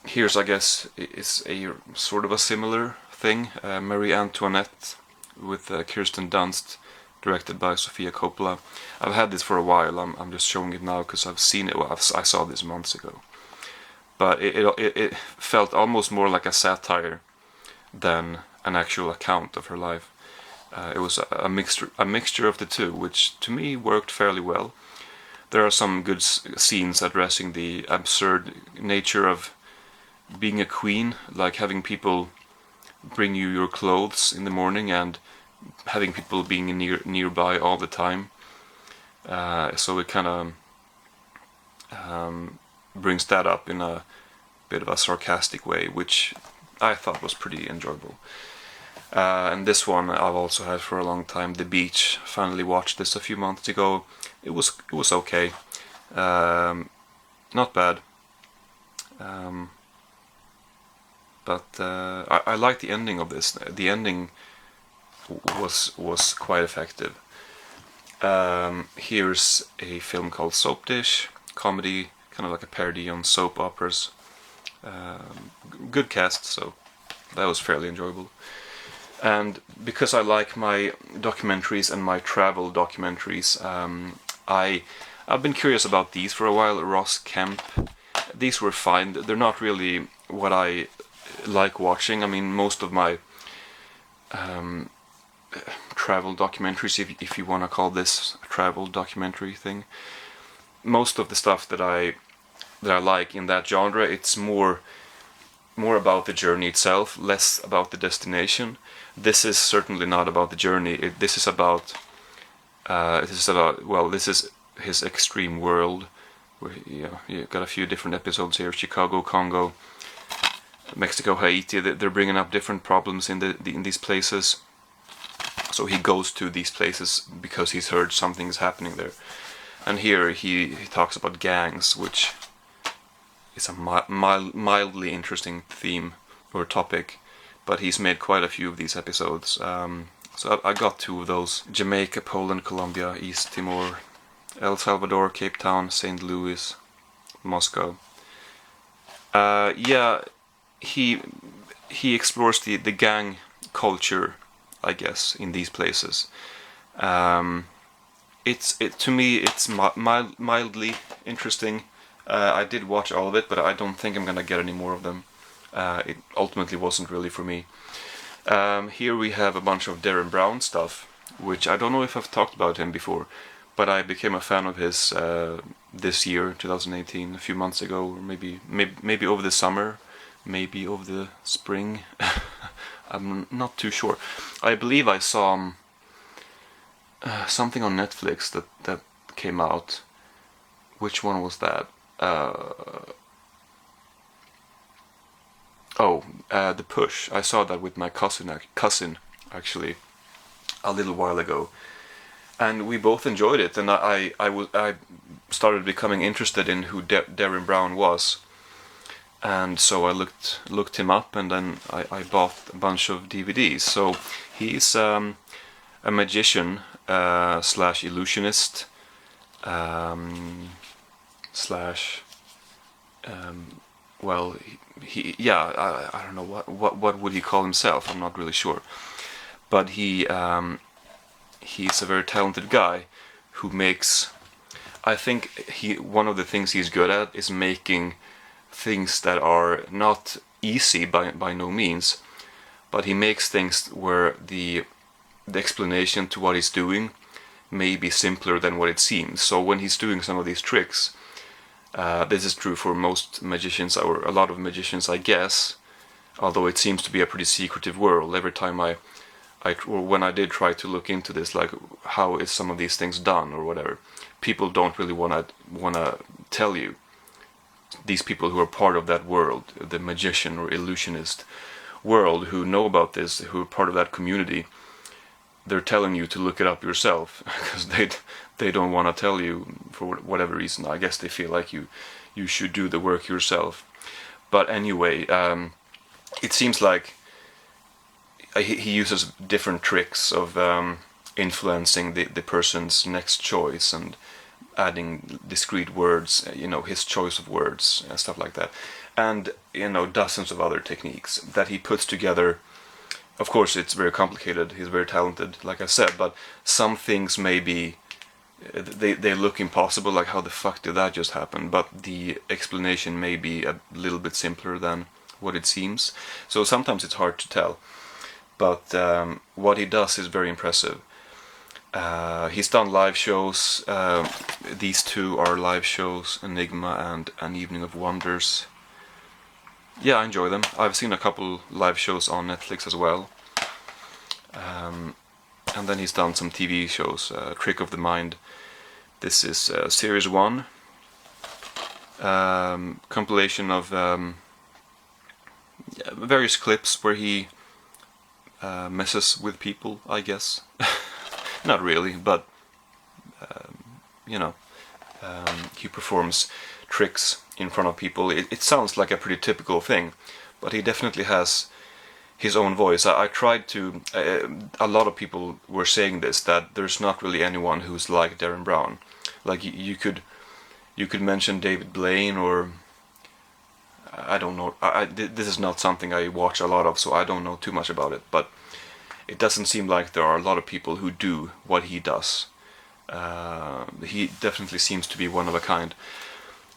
A: Here's, I guess, it's a sort of a similar thing. Marie Antoinette with Kirsten Dunst, directed by Sofia Coppola. I've had this for a while. I'm just showing it now because I've seen it. Well, I saw this months ago, but it felt almost more like a satire than an actual account of her life. It was a mixture of the two, which to me worked fairly well. There are some good scenes addressing the absurd nature of being a queen, like having people bring you your clothes in the morning and having people being nearby all the time. So it kind of brings that up in a bit of a sarcastic way, which I thought was pretty enjoyable. And this one I've also had for a long time, The Beach. Finally watched this a few months ago. It was okay, not bad. But I like the ending of this. The ending was quite effective. Here's a film called Soapdish Comedy, kind of like a parody on soap operas. Good cast, so that was fairly enjoyable. And because I like my documentaries and my travel documentaries, I've been curious about these for a while. Ross Kemp, these were fine. They're not really what I like watching. I mean, most of my travel documentaries, if you want to call this a travel documentary thing, most of the stuff that I like in that genre, it's more about the journey itself, less about the destination. This is certainly not about the journey. This is about this is his extreme world, where you got a few different episodes here: Chicago, Congo, Mexico, Haiti. They're bringing up different problems in these places. So he goes to these places because he's heard something's happening there. And here he talks about gangs, which is a mildly interesting theme or topic. But he's made quite a few of these episodes. So I got 2 of those: Jamaica, Poland, Colombia, East Timor, El Salvador, Cape Town, St. Louis, Moscow. He explores the gang culture, I guess, in these places. To me it's mildly interesting. I did watch all of it, but I don't think I'm gonna get any more of them. It ultimately wasn't really for me. Here we have a bunch of Darren Brown stuff, which I don't know if I've talked about him before, but I became a fan of his this year, 2018, a few months ago, or maybe over the summer, maybe over the spring. I'm not too sure. I believe I saw something on Netflix that came out. Which one was that? The Push. I saw that with my cousin actually a little while ago, and we both enjoyed it. And I started becoming interested in who Darren Brown was, and so I looked him up, and then I bought a bunch of DVDs. So he's a magician slash illusionist slash I don't know what would he call himself. I'm not really sure, but he's a very talented guy who makes. I think one of the things he's good at is making things that are not easy by no means, but he makes things where the explanation to what he's doing may be simpler than what it seems. So when he's doing some of these tricks, this is true for most magicians, or a lot of magicians, I guess, although it seems to be a pretty secretive world. Every time when I did try to look into this, like how is some of these things done or whatever, people don't really wanna tell you. These people who are part of that world, the magician or illusionist world, who know about this, who are part of that community, they're telling you to look it up yourself because they don't want to tell you for whatever reason. I guess they feel like you should do the work yourself. But anyway, it seems like he uses different tricks of influencing the person's next choice, and adding discrete words, his choice of words and stuff like that, and dozens of other techniques that he puts together. Of course, it's very complicated. He's very talented, like I said, but some things maybe they look impossible, like how the fuck did that just happen? But the explanation may be a little bit simpler than what it seems. So sometimes it's hard to tell. But what he does is very impressive. He's done live shows. These two are live shows, Enigma and An Evening of Wonders. Yeah, I enjoy them. I've seen a couple live shows on Netflix as well. And then he's done some TV shows. Trick of the Mind. This is Series 1. Compilation of various clips where he messes with people, I guess. Not really, but he performs tricks in front of people. It sounds like a pretty typical thing, but he definitely has his own voice. I tried to. A lot of people were saying this, that there's not really anyone who's like Darren Brown. Like you could mention David Blaine, or I don't know. This is not something I watch a lot of, so I don't know too much about it. But it doesn't seem like there are a lot of people who do what he does. He definitely seems to be one of a kind.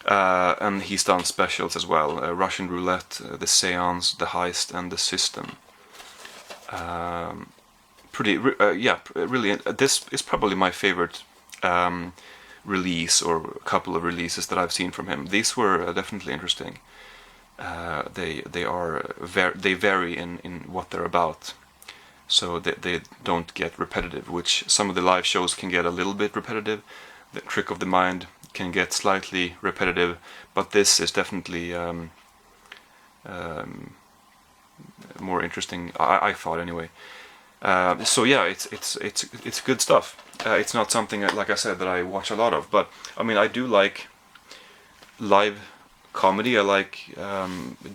A: And he's done specials as well. Russian Roulette, The Seance, The Heist, and The System. Really, this is probably my favorite release, or a couple of releases that I've seen from him. These were definitely interesting. They vary in what they're about, so they don't get repetitive, which some of the live shows can get a little bit repetitive. The Trick of the Mind can get slightly repetitive, but this is definitely more interesting. I thought anyway. So yeah, it's good stuff. It's not something, like I said, that I watch a lot of, but I mean, I do like live comedy. I like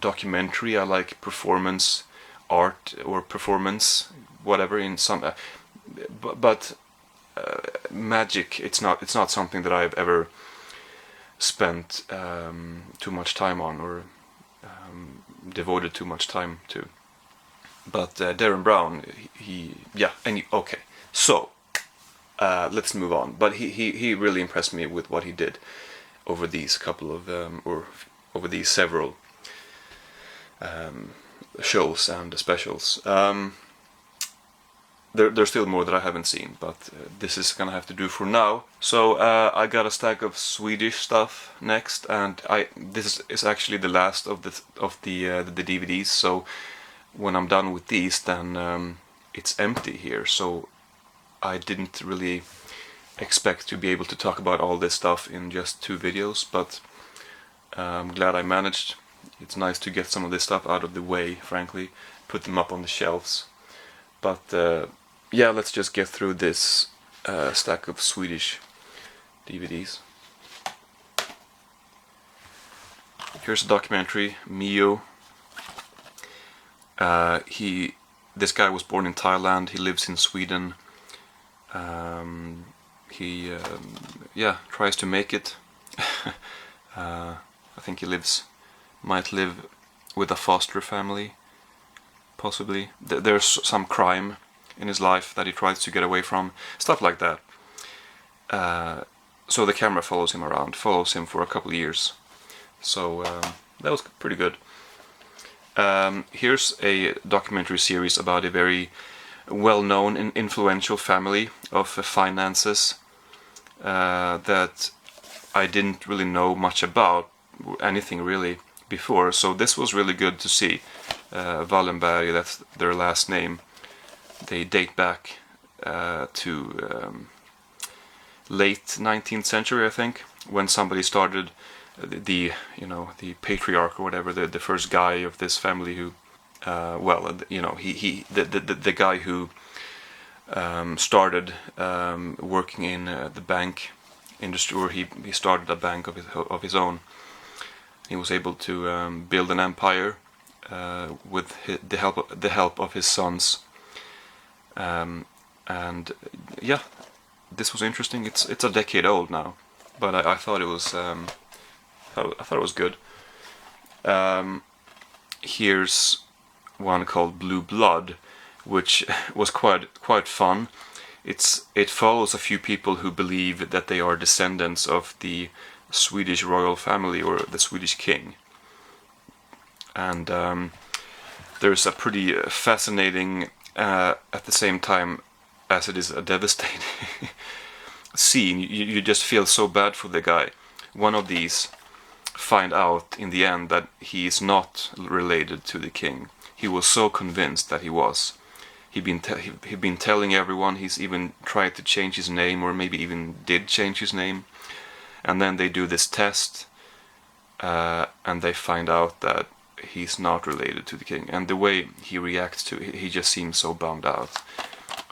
A: documentary. I like performance art, or performance whatever in some. But magic, it's not something that I've ever spent too much time on, or devoted too much time to. But Darren Brown, okay. So let's move on. But he really impressed me with what he did over these couple of or over these several shows and specials. There's still more that I haven't seen, but this is gonna have to do for now. So I got a stack of Swedish stuff next, and this is actually the last of the DVDs. So when I'm done with these, then it's empty here. So I didn't really expect to be able to talk about all this stuff in just 2 videos, but I'm glad I managed. It's nice to get some of this stuff out of the way, frankly, put them up on the shelves. But yeah, let's just get through this stack of Swedish DVDs. Here's a documentary, Mio. This guy was born in Thailand. He lives in Sweden. He tries to make it. I think he might live with a foster family, possibly. There's some crime in his life that he tries to get away from, stuff like that. So the camera follows him for a couple of years. So that was pretty good. Here's a documentary series about a very well-known and influential family of finances that I didn't really know much about, anything really, before. So this was really good to see. Valen Belly, that's their last name. They date back to late 19th century, I think, when somebody started the patriarch or whatever, the first guy of this family who, the guy who started working in the bank industry, or he started a bank of his own. He was able to build an empire with the help of his sons. And yeah, this was interesting. It's a decade old now, but I thought it was I thought it was good. Here's one called Blue Blood, which was quite fun. It follows a few people who believe that they are descendants of the Swedish royal family or the Swedish king, and there's a pretty fascinating, at the same time as it is a devastating scene. You just feel so bad for the guy. One of these find out in the end that he is not related to the king. He was so convinced that he was. He'd been telling everyone. He's even tried to change his name, or maybe even did change his name. And then they do this test, and they find out that he's not related to the king. And the way he reacts to it, he just seems so bummed out.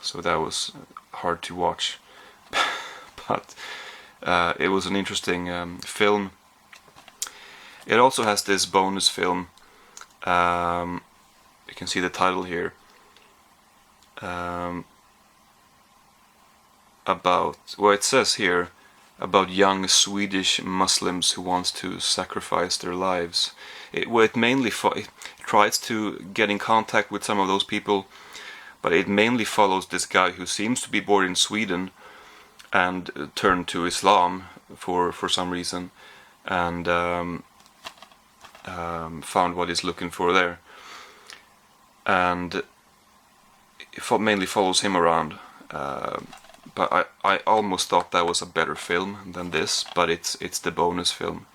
A: So that was hard to watch. But it was an interesting film. It also has this bonus film. You can see the title here. About, well, it says here about young Swedish Muslims who wants to sacrifice their lives. It mainly it tries to get in contact with some of those people, but it mainly follows this guy who seems to be born in Sweden and turned to Islam for some reason, and found what he's looking for there, and it mainly follows him around. But I almost thought that was a better film than this, but it's the bonus film.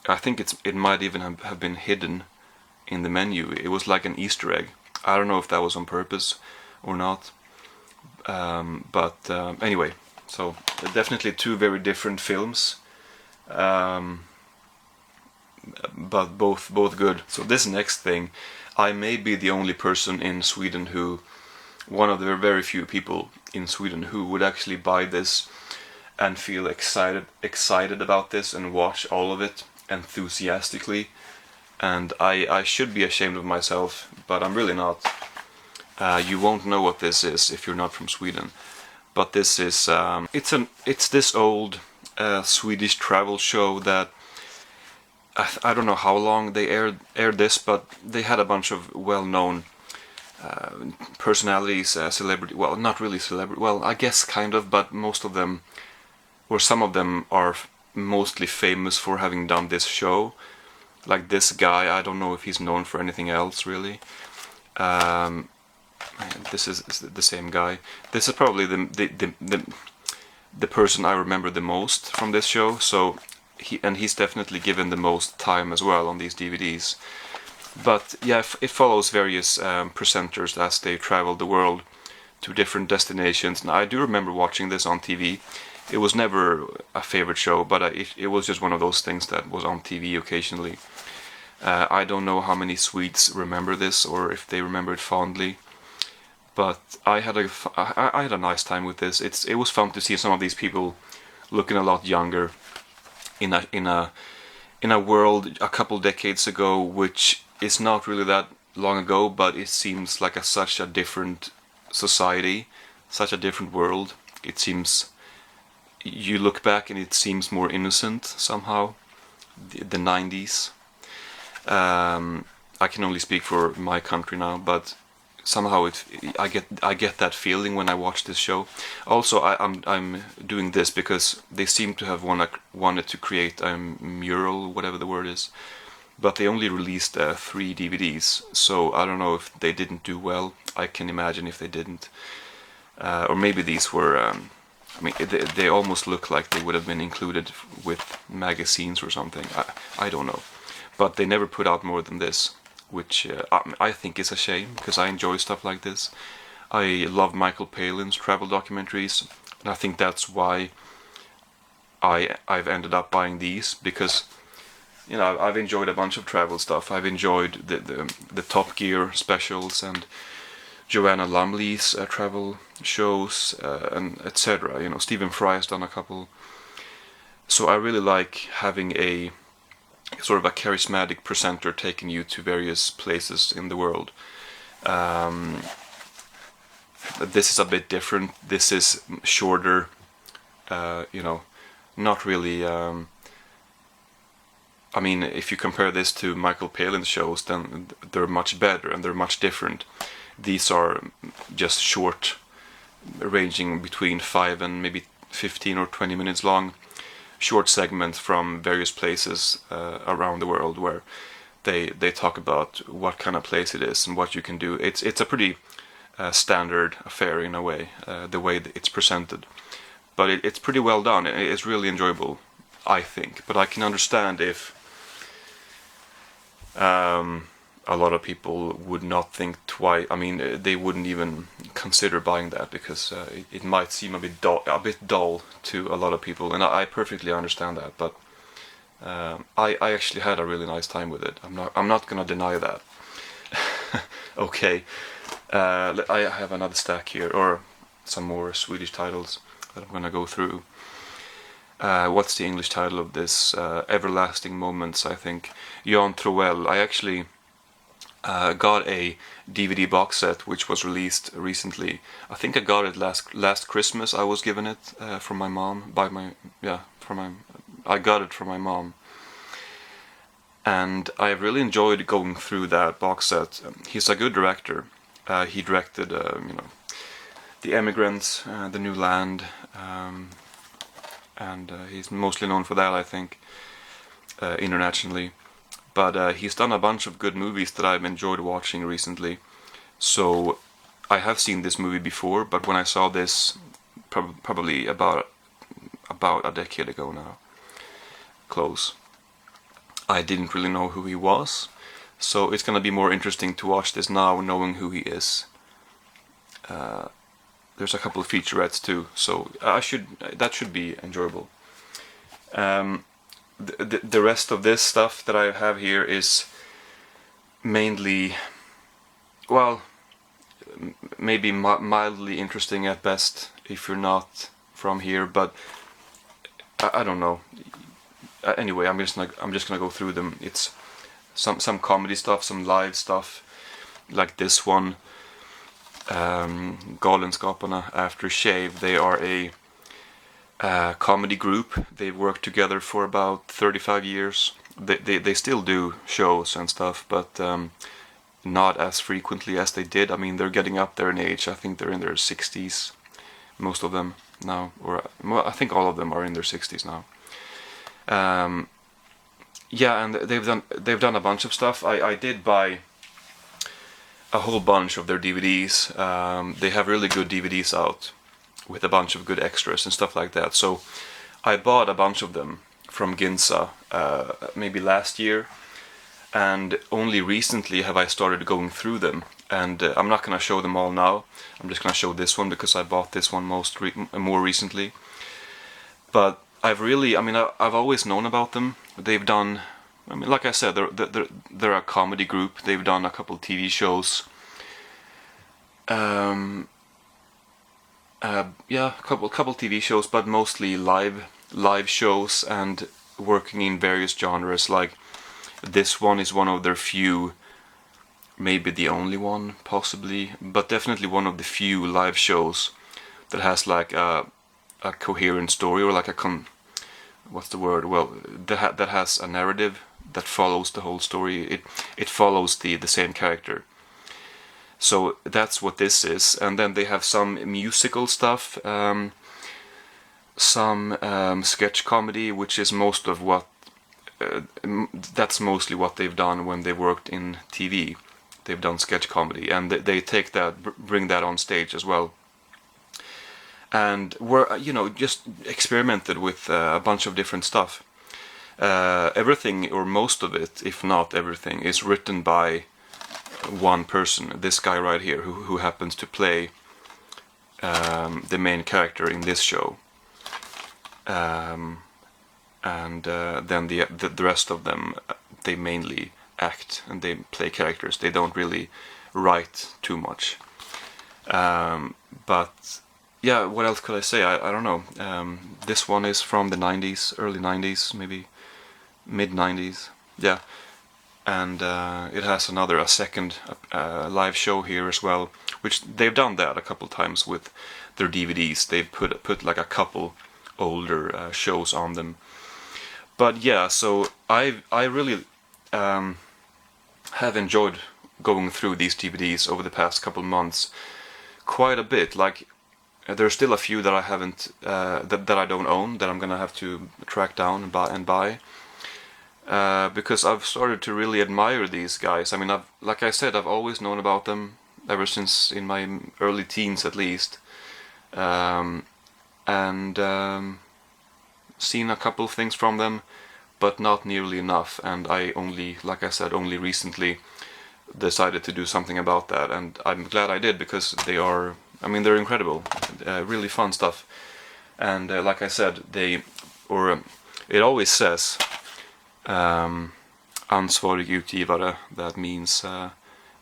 A: I think it might even have been hidden in the menu. It was like an Easter egg. I don't know if that was on purpose or not. But anyway, so definitely two very different films, but both good. So this next thing, I may be the only person in Sweden who, one of the very few people in Sweden who would actually buy this and feel excited about this and watch all of it enthusiastically. And I should be ashamed of myself, but I'm really not. You won't know what this is if you're not from Sweden. But this is it's this old Swedish travel show that I don't know how long they aired this, but they had a bunch of well-known personalities, celebrity. Well, not really celebrity. Well, I guess kind of, but most of them, or some of them, are mostly famous for having done this show. Like this guy, I don't know if he's known for anything else really. This is the same guy. This is probably the person I remember the most from this show. So he's definitely given the most time as well on these DVDs. But yeah, it follows various presenters as they travel the world to different destinations. And I do remember watching this on TV. It was never a favorite show, but it was just one of those things that was on TV occasionally. I don't know how many Swedes remember this or if they remember it fondly, but I had a nice time with this. It was fun to see some of these people looking a lot younger in a world a couple decades ago, which is not really that long ago, but it seems like such a different society, such a different world. It seems, you look back and it seems more innocent somehow. The 90s. I can only speak for my country now, but somehow I get that feeling when I watch this show. Also, I'm doing this because they seem to have wanted to create a mural, whatever the word is, but they only released 3 DVDs, so I don't know if they didn't do well. I can imagine if they didn't, or maybe these were. I mean, they almost look like they would have been included with magazines or something. I don't know. But they never put out more than this, which I think is a shame, because I enjoy stuff like this. I love Michael Palin's travel documentaries, and I think that's why I've ended up buying these, because you know, I've enjoyed a bunch of travel stuff. I've enjoyed the Top Gear specials and Joanna Lumley's travel shows, and etc. You know, Stephen Fry has done a couple. So I really like having a sort of a charismatic presenter taking you to various places in the world. This is a bit different. This is shorter, you know, not really. I mean, if you compare this to Michael Palin's shows, then they're much better and they're much different. These are just short, ranging between 5 and maybe 15 or 20 minutes long, short segments from various places around the world where they talk about what kind of place it is and what you can do. It's a pretty standard affair in a way, the way that it's presented. But it's pretty well done. It's really enjoyable, I think. But I can understand if a lot of people would not think twice. I mean, they wouldn't even consider buying that because it might seem a bit dull to a lot of people, and I perfectly understand that. But I actually had a really nice time with it. I'm not gonna deny that. Okay, I have another stack here, or some more Swedish titles that I'm gonna go through. What's the English title of this? Everlasting Moments, I think. Jan Troell. I actually got a DVD box set which was released recently. I think I got it last Christmas. I was given it from my mom I got it from my mom, and I really enjoyed going through that box set. He's a good director. He directed The Emigrants, The New Land, and he's mostly known for that, I think, internationally. But he's done a bunch of good movies that I've enjoyed watching recently. So I have seen this movie before, but when I saw this, probably about a decade ago now, close, I didn't really know who he was. So it's gonna be more interesting to watch this now, knowing who he is. There's a couple of featurettes too, so that should be enjoyable. The rest of this stuff that I have here is mainly, well, maybe mildly interesting at best if you're not from here, but I don't know. Anyway, I'm just gonna go through them. It's some comedy stuff, some live stuff, like this one. Galenskaparna After Shave. They are a comedy group. They've worked together for about 35 years. They still do shows and stuff, but not as frequently as they did. I mean, they're getting up there in age. I think they're in their 60s, most of them now, or well, I think all of them are in their 60s now. Yeah, and they've done a bunch of stuff. I did buy a whole bunch of their DVDs. They have really good DVDs out with a bunch of good extras and stuff like that. So I bought a bunch of them from Ginza maybe last year, and only recently have I started going through them. And I'm not going to show them all now. I'm just going to show this one because I bought this one more recently. But I've always known about them. They've done, I mean, like I said, they're a comedy group. They've done a couple TV shows. Yeah, a couple TV shows, but mostly live shows and working in various genres. Like this one is one of their few, maybe the only one, possibly, but definitely one of the few live shows that has like a coherent story, or like what's the word? Well, that has a narrative that follows the whole story. It follows the same character. So that's what this is. And then they have some musical stuff, some sketch comedy, which is most of what that's mostly what they've done when they worked in TV. They've done sketch comedy, and they take that, bring that on stage as well. And were just experimented with a bunch of different stuff. Everything, or most of it, if not everything, is written by one person. This guy right here, who happens to play the main character in this show. And then the rest of them, they mainly act and they play characters. They don't really write too much. But yeah, what else could I say? I don't know. This one is from the 90s, early 90s, maybe mid 90s. Yeah. And it has a second live show here as well, which they've done that a couple times with their DVDs. They've put like a couple older shows on them. But yeah, so I really have enjoyed going through these DVDs over the past couple months quite a bit. Like, there's still a few that I haven't that I don't own, that I'm gonna have to track down and buy. Because I've started to really admire these guys. I mean, like I said, I've always known about them ever since in my early teens, at least, and seen a couple of things from them, but not nearly enough. And I only, like I said, only recently decided to do something about that, and I'm glad I did, because they are, I mean, they're incredible, really fun stuff. And like I said, it always says ansvarig utgivare. That means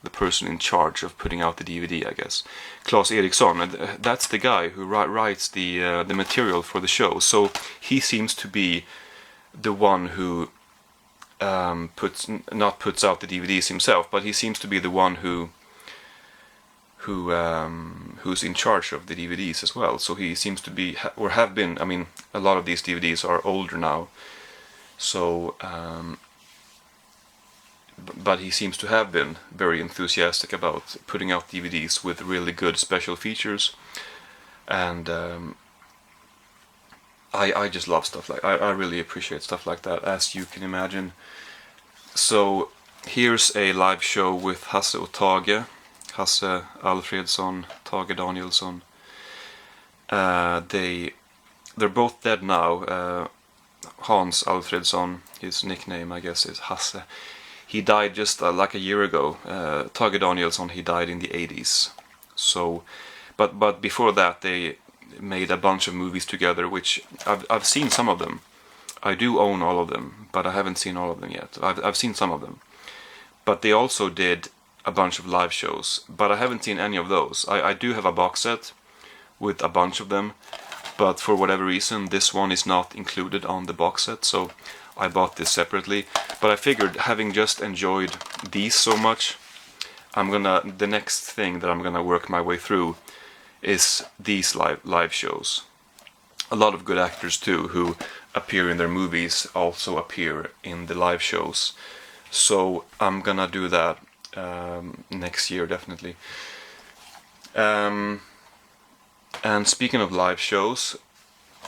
A: the person in charge of putting out the DVD, I guess. Claes Eriksson, that's the guy who writes the material for the show. So he seems to be the one who puts out the DVDs himself, but he seems to be the one who's in charge of the DVDs as well. So he seems to be, or have been. I mean, a lot of these DVDs are older now, so but he seems to have been very enthusiastic about putting out DVDs with really good special features, and I just love stuff like I really appreciate stuff like that, as you can imagine. So here's a live show with Hasse och Tage, Hasse Alfredsson, Tage Danielsson. They're both dead now. Hans Alfredsson, his nickname I guess is Hasse. He died just like a year ago. Tage Danielsson, he died in the 80s. So, but before that they made a bunch of movies together, which I've seen some of them. I do own all of them, but I haven't seen all of them yet. I've seen some of them. But they also did a bunch of live shows, but I haven't seen any of those. I do have a box set with a bunch of them, but for whatever reason this one is not included on the box set, so I bought this separately. But I figured, having just enjoyed these so much, the next thing that I'm gonna work my way through is these live shows. A lot of good actors too, who appear in their movies, also appear in the live shows. So I'm gonna do that next year, definitely. And speaking of live shows,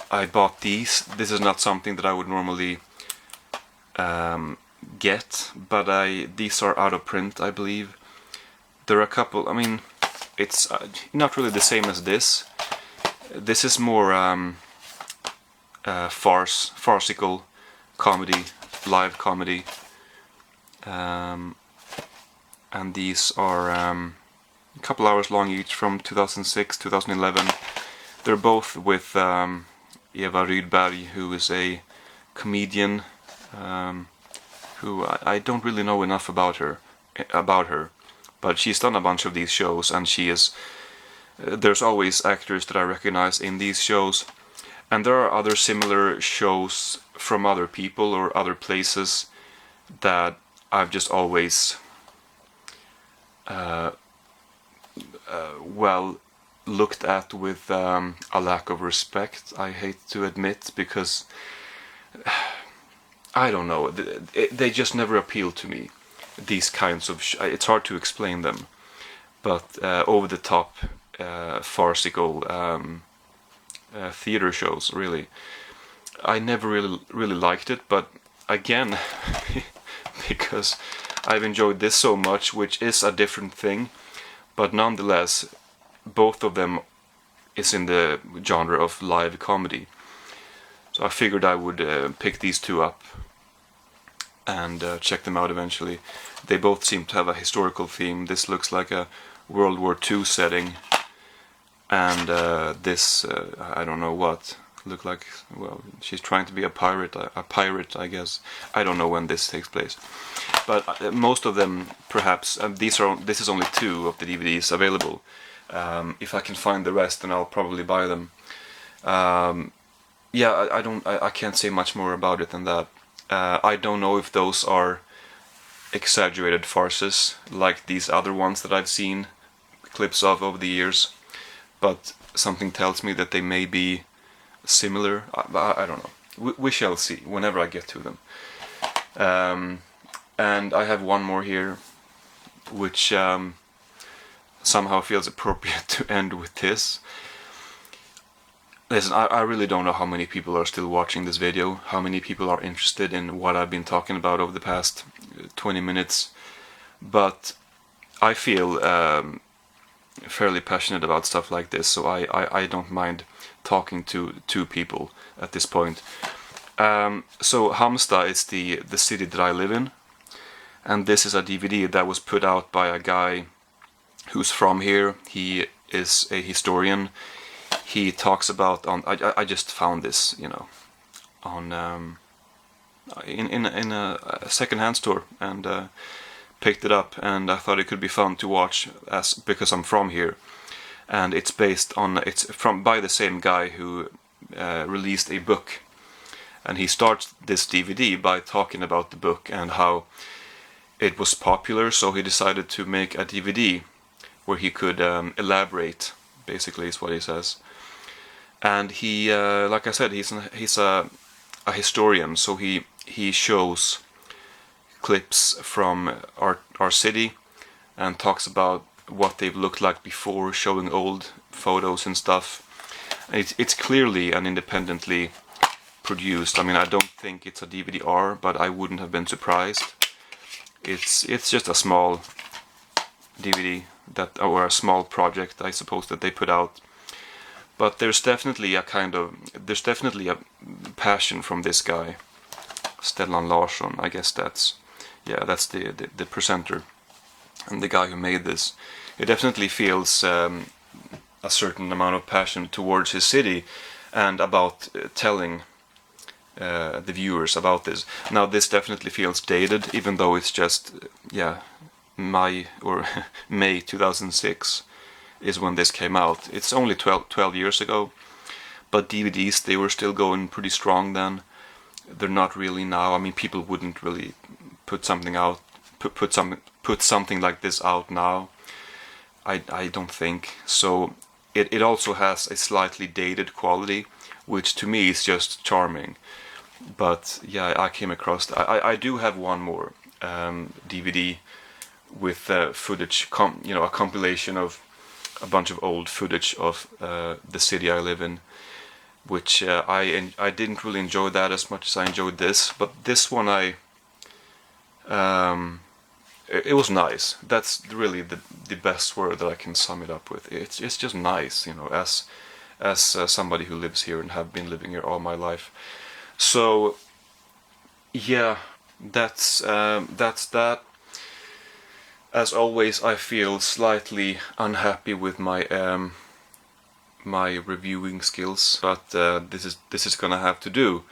A: I bought these. This is not something that I would normally get, but these are out of print, I believe. There are a couple. I mean, it's not really the same as this. This is more farcical comedy, live comedy, and these are a couple hours long each, from 2006, 2011. They're both with Eva Rydberg, who is a comedian, who I don't really know enough about her, but she's done a bunch of these shows, and she is. There's always actors that I recognize in these shows, and there are other similar shows from other people or other places that I've just always looked at with a lack of respect, I hate to admit, because I don't know, they just never appeal to me. These kinds of it's hard to explain them, but over the top farcical theater shows, really, I never really liked it. But again, because I've enjoyed this so much, which is a different thing, but nonetheless both of them is in the genre of live comedy. So I figured I would pick these two up and check them out eventually. They both seem to have a historical theme. This looks like a World War II setting, and this I don't know what. Look like, well, she's trying to be a pirate, I guess. I don't know when this takes place, but most of them, perhaps. This is only 2 of the DVDs available. If I can find the rest, then I'll probably buy them. Yeah, I can't say much more about it than that. I don't know if those are exaggerated farces like these other ones that I've seen clips of over the years, but something tells me that they may be similar. I don't know. We shall see whenever I get to them. And I have one more here, which somehow feels appropriate to end with this. Listen, I really don't know how many people are still watching this video, how many people are interested in what I've been talking about over the past 20 minutes, but I feel fairly passionate about stuff like this, so I don't mind talking to two people at this point. So Halmstad is the city that I live in, and this is a DVD that was put out by a guy who's from here. He is a historian. He talks about I just found this, you know, on in a second-hand store, and picked it up, and I thought it could be fun to watch because I'm from here, and it's by the same guy who released a book, and he starts this DVD by talking about the book and how it was popular, so he decided to make a DVD where he could elaborate, basically is what he says. And he, like I said, he's a historian, so he shows clips from our city and talks about what they've looked like before, showing old photos and stuff. And it's clearly and independently produced. I mean, I don't think it's a DVD-R, but I wouldn't have been surprised. It's just a small DVD or a small project, I suppose, that they put out. But there's definitely a passion from this guy, Stellan Larsson. I guess that's the presenter and the guy who made this. It definitely feels a certain amount of passion towards his city and about telling the viewers about this. Now, this definitely feels dated, even though it's just May 2006 is when this came out. It's only 12 years ago, but DVDs, they were still going pretty strong then. They're not really now. I mean, people wouldn't really put something out, put something like this out now. I don't think so. It also has a slightly dated quality, which to me is just charming. But yeah, I came across I do have one more DVD with footage, a compilation of a bunch of old footage of the city I live in, which I didn't really enjoy that as much as I enjoyed this. But this one it was nice. That's really the best word that I can sum it up with. It's just nice, you know, as somebody who lives here and have been living here all my life. So yeah, that's that. As always, I feel slightly unhappy with my my reviewing skills, but this is gonna have to do.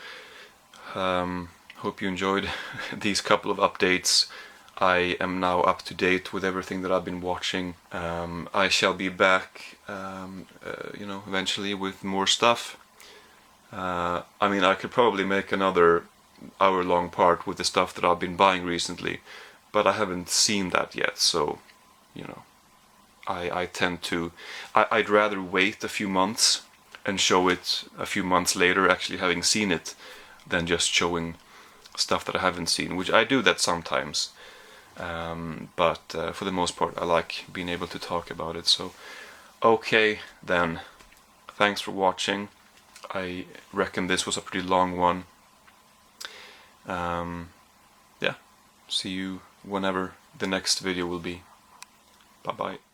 A: Hope you enjoyed these couple of updates. I am now up to date with everything that I've been watching. I shall be back, eventually with more stuff. I mean, I could probably make another hour-long part with the stuff that I've been buying recently, but I haven't seen that yet, so, you know, I tend to... I'd rather wait a few months and show it a few months later, actually having seen it, than just showing stuff that I haven't seen, which I do that sometimes. But for the most part, I like being able to talk about it. So, okay, then. Thanks for watching. I reckon this was a pretty long one. Yeah, see you whenever the next video will be. Bye bye.